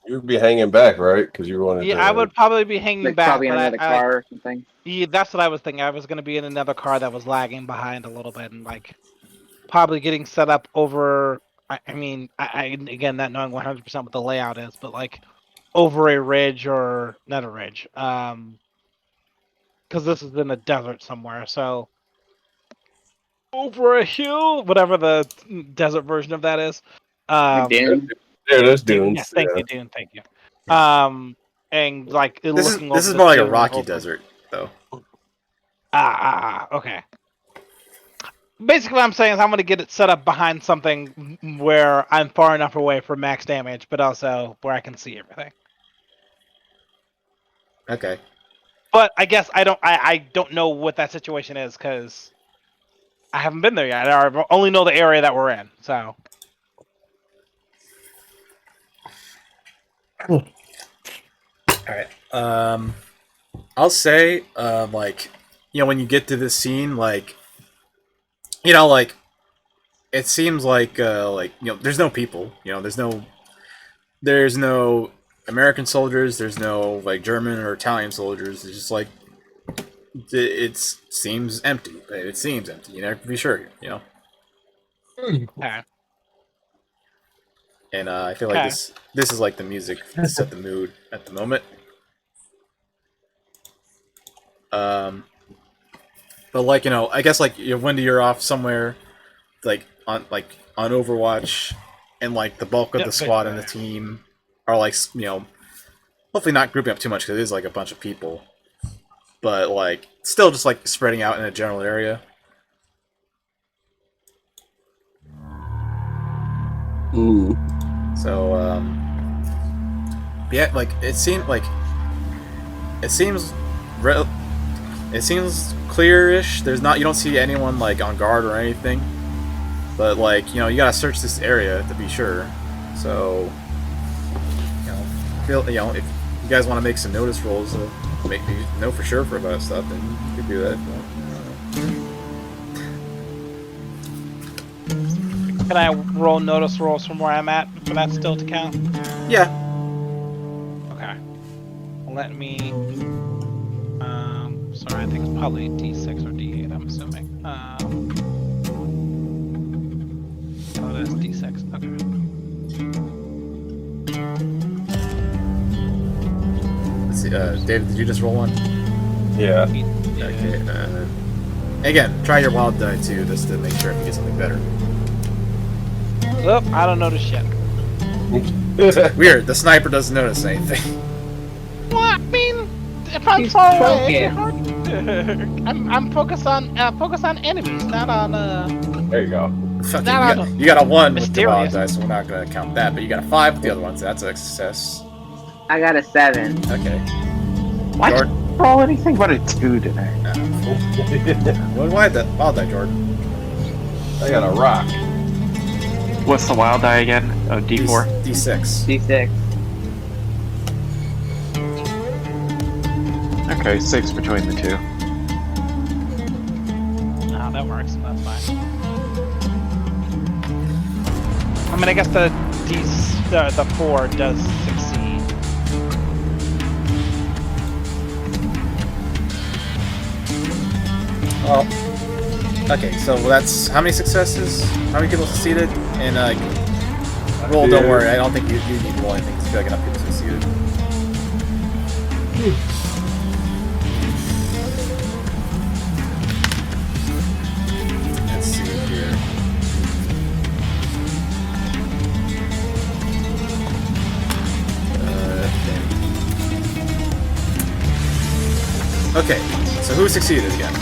You'd be hanging back, right? Because you wanted Yeah, to. I would probably be hanging Like back, probably in but another car or something. yeah, that's what I was thinking. I was gonna be in another car that was lagging behind a little bit, and like probably getting set up over. I mean, I again not knowing 100% what the layout is, but like over a ridge or not a ridge, because this is in a desert somewhere, so over a hill, whatever the desert version of that is. Like Dune. Yeah, there's Dune, yeah, dunes. thank Yeah. you, Dune, thank you. Yeah. And like This is looking this over is the more like a Dune rocky over- desert, though. Okay. Basically, what I'm saying is I'm going to get it set up behind something where I'm far enough away for max damage, but also where I can see everything. Okay. But I guess I don't know what that situation is because I haven't been there yet. I only know the area that we're in. So All right. I'll say, like, when you get to this scene, like, like, it seems like, there's no people. There's no American soldiers. There's no like German or Italian soldiers. It's just like, it seems empty. It seems empty. You never can be sure. okay. And I feel like Okay. this is like the music to set the mood at the moment. But like I guess like Wendy, you're off somewhere, like on Overwatch, and like the bulk of the squad and the team are like hopefully not grouping up too much because it is like a bunch of people, but like still just like spreading out in a general area. Ooh. So yeah, like it seems clear-ish. You don't see anyone like on guard or anything, but like you gotta search this area to be sure. So if you guys want to make some notice rolls to make me know for sure for about stuff, then you could do that. Can I roll notice rolls from where I'm at for that still to count? Yeah. Okay. Let me. Sorry, I think it's probably D6 or D8. I'm assuming. Oh, that's D6. Okay. Let's see. David, did you just roll one? Yeah. Okay. Again, try your wild die too, just to make sure if you get something better. Oh, I don't notice shit. Weird. The sniper doesn't notice anything. Well, I mean, if I'm He's far away, focused. I'm focused on enemies, not on There you go. Fucking, No, you got a 1 with the wild Mysterious. die, so we're not gonna count that. But you got a 5 with the other one, so that's a success. I got a 7. Okay. Why did Jordan. you roll anything but a 2 today? Why the wild die, Jordan? I got a rock. What's the wild die again? Oh, D4? D6. D6. Okay, 6 between the 2. No, that works. That's fine. I mean, I guess the 4 does succeed. Well, okay, so that's how many successes? How many people succeeded? And roll. Don't worry, I don't think you need to roll anything. I feel like enough people succeeded. Let's see here. Okay, so who succeeded again?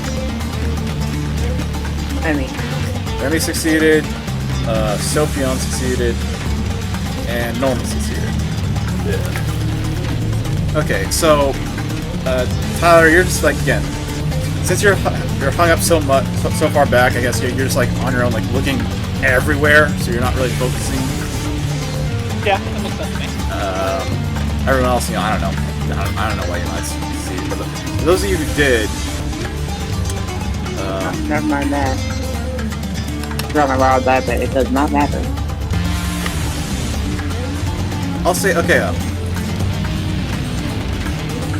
I mean, Remy succeeded, Sophion succeeded, and Norman succeeded. Yeah. Okay, so Tyler, you're just like again, since you're hung up so far back, I guess you're just like on your own, like looking everywhere, so you're not really focusing. Yeah, that makes sense to me. Everyone else, I don't know. I don't know why you're not succeeding, but for those of you who did, never mind that. Draw my wild die, but it does not matter. I'll say okay.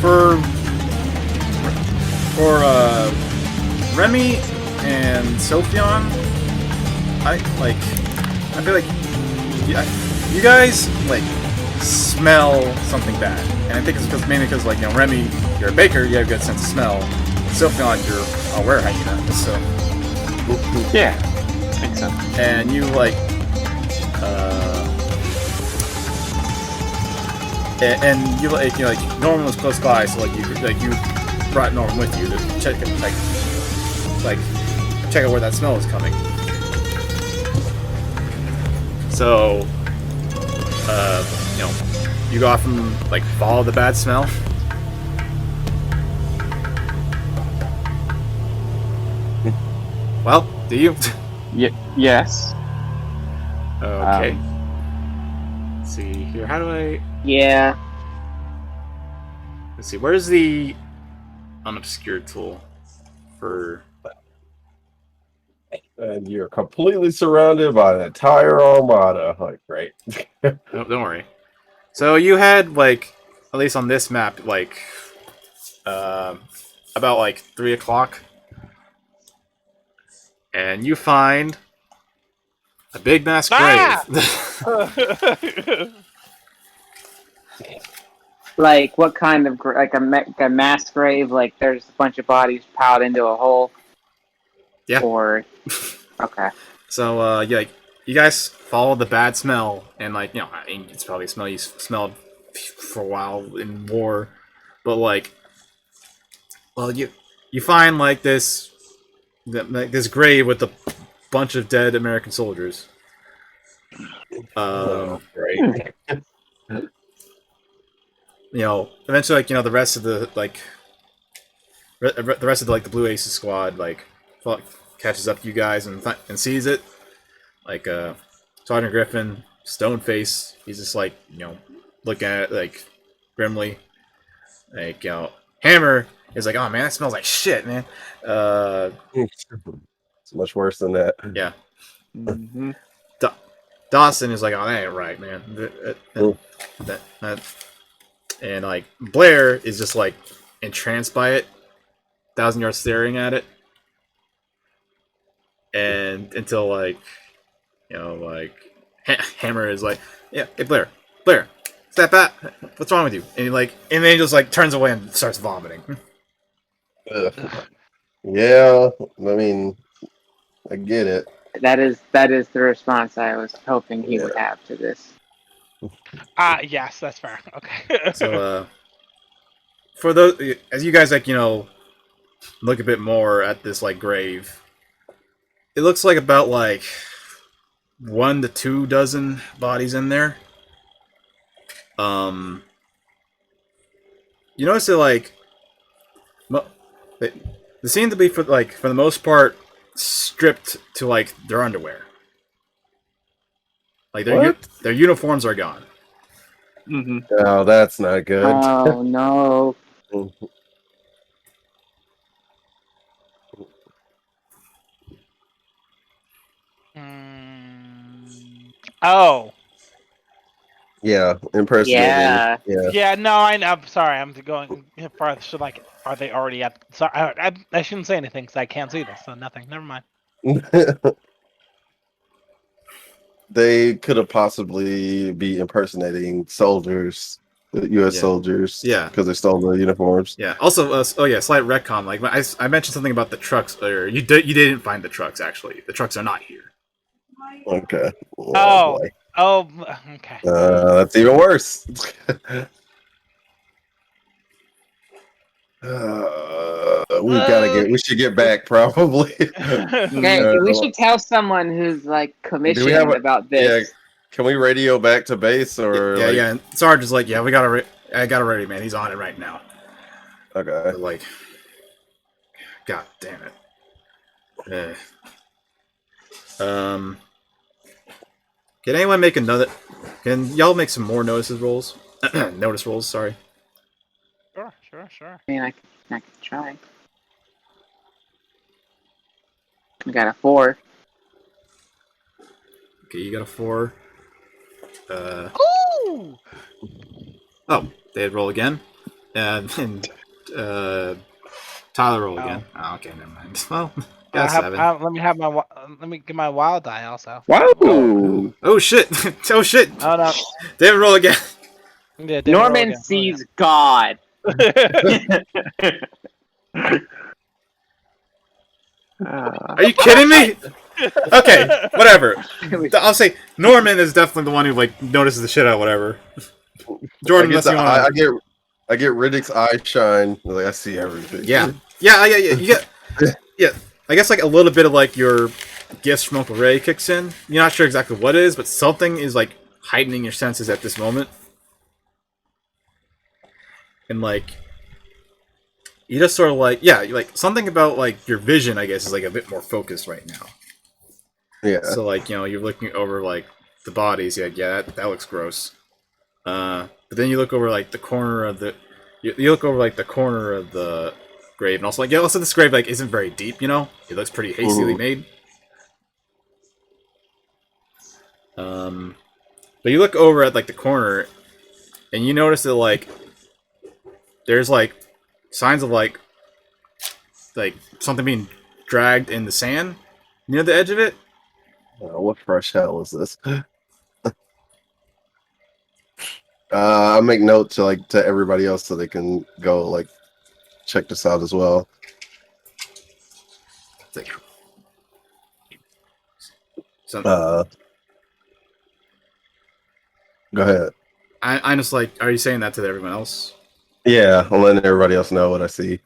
for Remy and Sophion, I feel like you guys like smell something bad, and I think it's mainly because like Remy, you're a baker, you have a good sense of smell. Sophion, you're a were hyena, so Yeah, makes sense. and you like and you like Norman was close by, so like you brought Norman with you to check check out where that smell is coming. So you go off and like follow the bad smell. Well, do you? Yes. Okay. Let's see here. How do I? Yeah. Let's see. Where's the unobscured tool for? And you're completely surrounded by an entire armada. Like, great. No, don't worry. So you had like, at least on this map, like about like 3 o'clock, and you find a big mass grave. Like what kind of like a mass grave? Like there's a bunch of bodies piled into a hole. Yeah. Or okay. So yeah, like, you guys follow the bad smell, and like I mean, it's probably a smell you smelled for a while in war, but like, well, you find like this grave with a bunch of dead American soldiers. Great. Eventually, like the rest of the the rest of the Blue Aces squad catches up to you guys and sees it. Like Sergeant Griffin, Stoneface, he's just like looking at it like grimly. Like Hammer is like, oh man, that smells like shit, man. It's much worse than that. Yeah. Mm-hmm. Dawson is like, oh, that ain't right, man. That and like Blair is just like entranced by it, 1,000 yards staring at it, and until like Hammer is like, yeah, hey Blair, step back. What's wrong with you? And and then he just like turns away and starts vomiting. Ugh. Yeah, I mean, I get it. That is the response I was hoping he would have to this. Yes, that's fair. Okay. So for those, as you guys look a bit more at this grave, it looks like about 1 to 2 dozen bodies in there. You notice that they seem to be for the most part stripped to their underwear. Like their uniforms are gone. Mm-hmm. Oh, that's not good. Oh no. Oh. Yeah, impersonating. Yeah. Yeah, no, I'm sorry. I'm going farther. So, are they already at? Sorry, I shouldn't say anything because I can't see this. So nothing. Never mind. They could have possibly be impersonating soldiers, U.S. soldiers. Yeah, because they stole the uniforms. Yeah. Also, slight retcon. Like I mentioned something about the trucks earlier. You didn't find the trucks actually. The trucks are not here. Okay. Oh. Boy. Oh. Okay. That's even worse. We should get back probably. Okay, we should tell someone who's commissioned about this. Yeah, can we radio back to base or? Yeah. Sarge is like, yeah, I got it ready, man. He's on it right now. Okay. But, God damn it. Can anyone make another? Can y'all make some more notice rolls? Notice rolls. Sorry. Sure. I mean, I can try. I got a 4. Okay, you got a 4. Ooh! Oh, they'd roll again. And Tyler roll again. Oh, okay, never mind. Well, got 7. Let me get my wild die also. Whoa! Oh shit! Oh shit! Oh no. David, roll again. Yeah, David, Norman roll again. sees God. Are you kidding me? Okay, whatever. I'll say Norman is definitely the one who like notices the shit out of whatever. Jordan, unless you want I get Riddick's eye shine. Like I see everything. Yeah. You get. Yeah, I guess like a little bit of like your gifts from Uncle Ray kicks in. You're not sure exactly what it is, but something is like heightening your senses at this moment, and like you just sort of like like something about like your vision, I guess, is like a bit more focused right now. Yeah. So like you're looking over like the bodies. Yeah, that looks gross. But then you look over like the corner of the you look over like the corner of the grave, and also like also this grave like isn't very deep. It looks pretty hastily made. But you look over at like the corner, and you notice that like there's like signs of like something being dragged in the sand near the edge of it. What fresh hell is this? I'll make note to everybody else so they can go like check this out as well. It's like, Go ahead. I'm just like, are you saying that to everyone else? Yeah, I'm letting everybody else know what I see.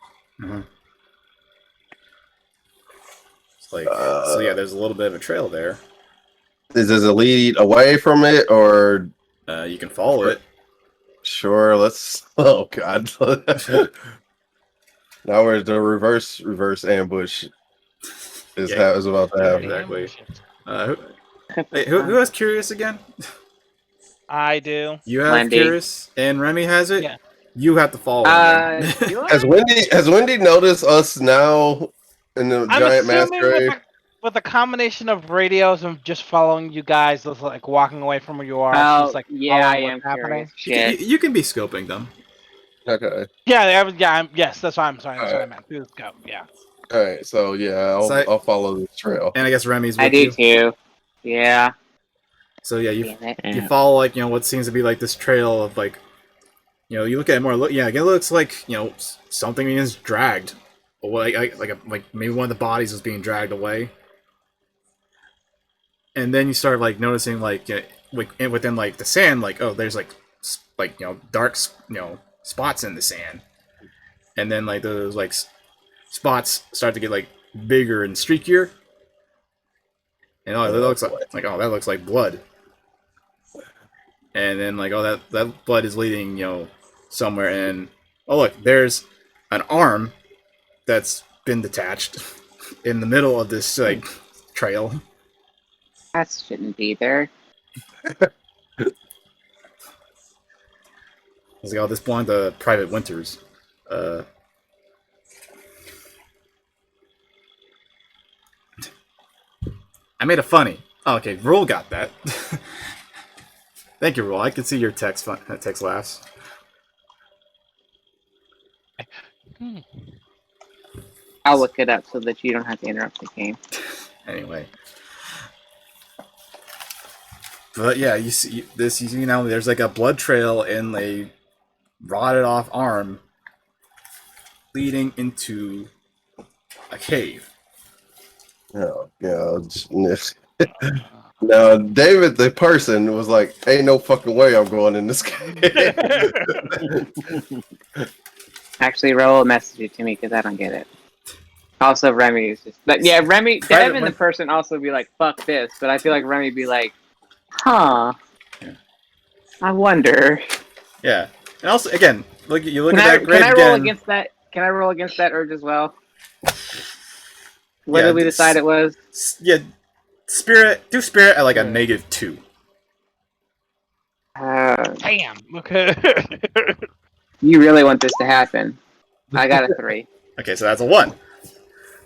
It's like, so yeah, there's a little bit of a trail there. Does it lead away from it, or you can follow it? Sure, let's. Oh God! Now we're the reverse ambush is about to happen. Exactly. Who has curious again? I do. You have Wendy. curious, and Remy has it. Yeah. You have to follow. Has Wendy noticed us now in the giant mass grave? With a combination of radios and just following you guys, just like walking away from where you are. Oh, just, like, yeah, I following am what's happening. curious. Shit. You can be scoping them. Okay. Yes, that's what I'm sorry. That's what I meant. Let's go. Yeah. All right. So yeah, I'll follow the trail. And I guess Remy's with I do you. too. Yeah. So yeah, you follow like what seems to be like this trail of like, you look at it more. It looks like something is dragged, or like maybe one of the bodies was being dragged away. And then you start like noticing like within like the sand, like there's like dark spots in the sand, and then like those like spots start to get like bigger and streakier, and that looks that looks like blood. And then like that blood is leading somewhere, and look, there's an arm that's been detached in the middle of this like trail. That shouldn't be there. It's like, this belonged to Private Winters. I made a funny. Oh, okay, Roll got that. Thank you, Roll. I can see your text laughs. I'll look it up so that you don't have to interrupt the game. Anyway. But yeah, you see now there's like a blood trail and a rotted off arm leading into a cave. Oh God. Now David the person was like, ain't no fucking way I'm going in this cave. Actually, Raul messaged it to me because I don't get it. Also, Remy is just... But yeah, Remy... Devin the person also be like, fuck this. But I feel like Remy be like, huh. Yeah. I wonder. Yeah. And also, again, you look at that grave again. Can I roll against that urge as well? What did we decide it was? Yeah. Do spirit at like a -2. Damn. Okay. You really want this to happen. I got a 3. Okay, so that's a 1.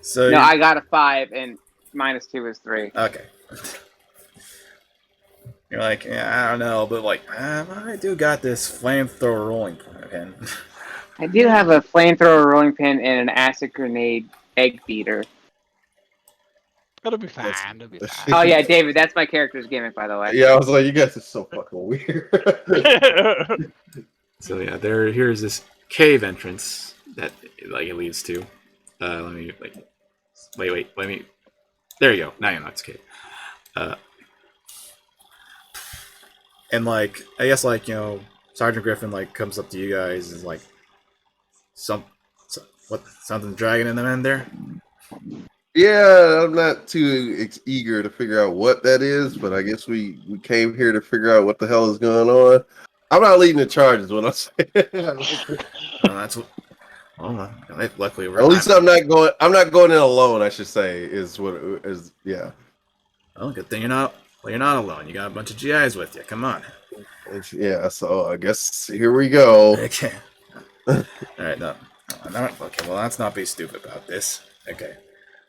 So no, I got a 5, and -2 is 3. Okay. You're like, yeah, I don't know, but like, I do got this flamethrower rolling pin. I do have a flamethrower rolling pin and an acid grenade egg beater. It'll be fine. That's- It'll be that's- fine. Oh yeah, David, that's my character's gimmick, by the way. Yeah, I was like, you guys are so fucking weird. So yeah, here's this cave entrance that like it leads to. Let me wait, let me. There you go. Now you know it's a cave. And like I guess like Sergeant Griffin like comes up to you guys and is like something dragging in the end there. Yeah, I'm not too eager to figure out what that is, but I guess we came here to figure out what the hell is going on. I'm not leading the charge, is what I'm saying. That's what. Well, luckily we're. At least I'm not going in alone. I should say is what it is. Yeah. Well, good thing you're not alone. You got a bunch of GIs with you. Come on. Yeah. So I guess here we go. Okay. All right. No. Okay. Well, let's not be stupid about this. Okay.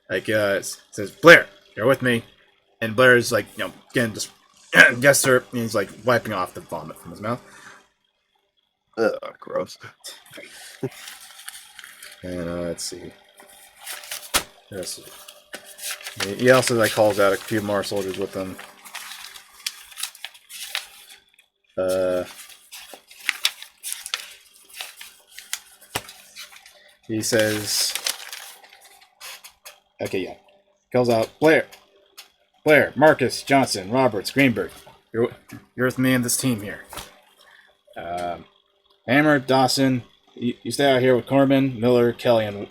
Like it says Blair, you're with me, and Blair's like again just yes sir. And he's like wiping off the vomit from his mouth. Ugh, gross. And let's see. Yes. He also like calls out a few more soldiers with him. He says, "Okay, yeah." Calls out Blair, Marcus, Johnson, Roberts, Greenberg. You're with me and this team here. Hammer, Dawson. You stay out here with Corbin, Miller, Kelly, and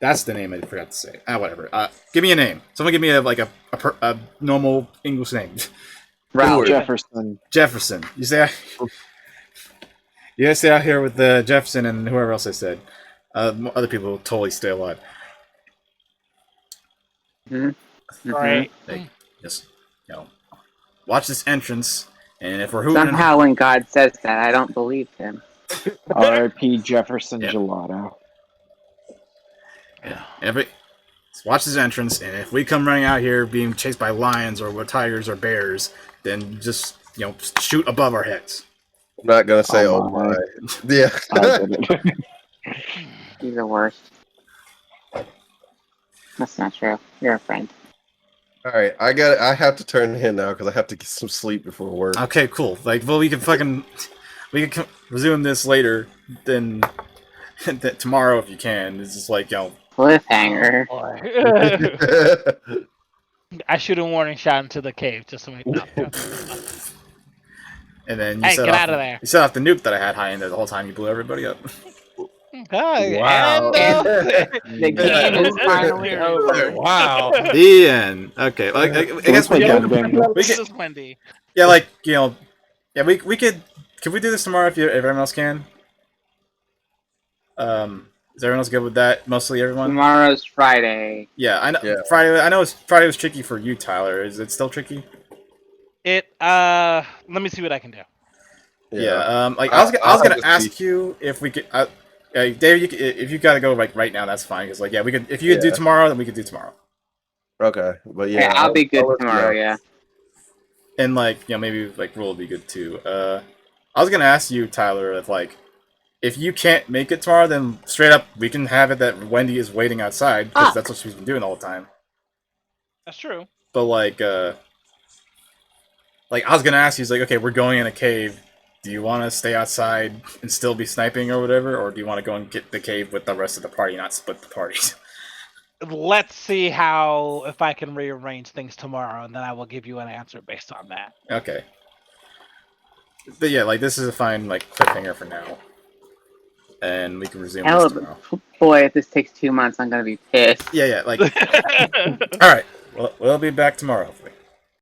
that's the name I forgot to say. Whatever. Give me a name. Someone give me a normal English name. Ralph. Jefferson. You guys stay out here with Jefferson and whoever else I said. Other people will totally stay alive. Mm-hmm. Right. Just watch this entrance, and if we're hooting, Somehow, when God says that, I don't believe him. R.I.P. Jefferson Yeah. Gelato. yeah, just watch this entrance, and if we come running out here being chased by lions or tigers or bears, then just shoot above our heads. I'm not gonna say Oh oh my. my. Yeah. I did it. He's the worst. That's not true. You're a friend. All right, I have to turn in now because I have to get some sleep before work. Okay, cool. We can resume this later than tomorrow if you can. It's just Cliffhanger. Boy. I shoot a warning shot into the cave just to make no. and then you Hey, set get off, out of there. You set off the nuke that I had high in there the whole time. You blew everybody up. Wow. The game is finally over. Wow. The end. Okay. Well, I guess play we gun game. we can, This is Wendy. yeah, yeah, we could. Can we do this tomorrow if everyone else can? Is everyone else good with that? Mostly everyone. Tomorrow's Friday. Yeah, I know. Yeah. Friday. I know Friday was tricky for you, Tyler. Is it still tricky? Let me see what I can do. Yeah. I was gonna ask you if we could. David, if you gotta go right now, that's fine. Because we could. If you could do tomorrow, then we could do tomorrow. Okay, but Yeah, I'll be good tomorrow. Yeah. And maybe Rule will be good too. I was gonna ask you, Tyler, if you can't make it tomorrow, then straight up we can have it that Wendy is waiting outside because that's what she's been doing all the time. That's true. But I was gonna ask you, okay, we're going in a cave. Do you want to stay outside and still be sniping or whatever, or do you want to go and get the cave with the rest of the party, not split the parties? Let's see if I can rearrange things tomorrow, and then I will give you an answer based on that. Okay. But yeah, this is a fine cliffhanger for now, and we can resume this tomorrow. Boy, if this takes 2 months, I'm gonna be pissed. Yeah. All right. We'll be back tomorrow, hopefully.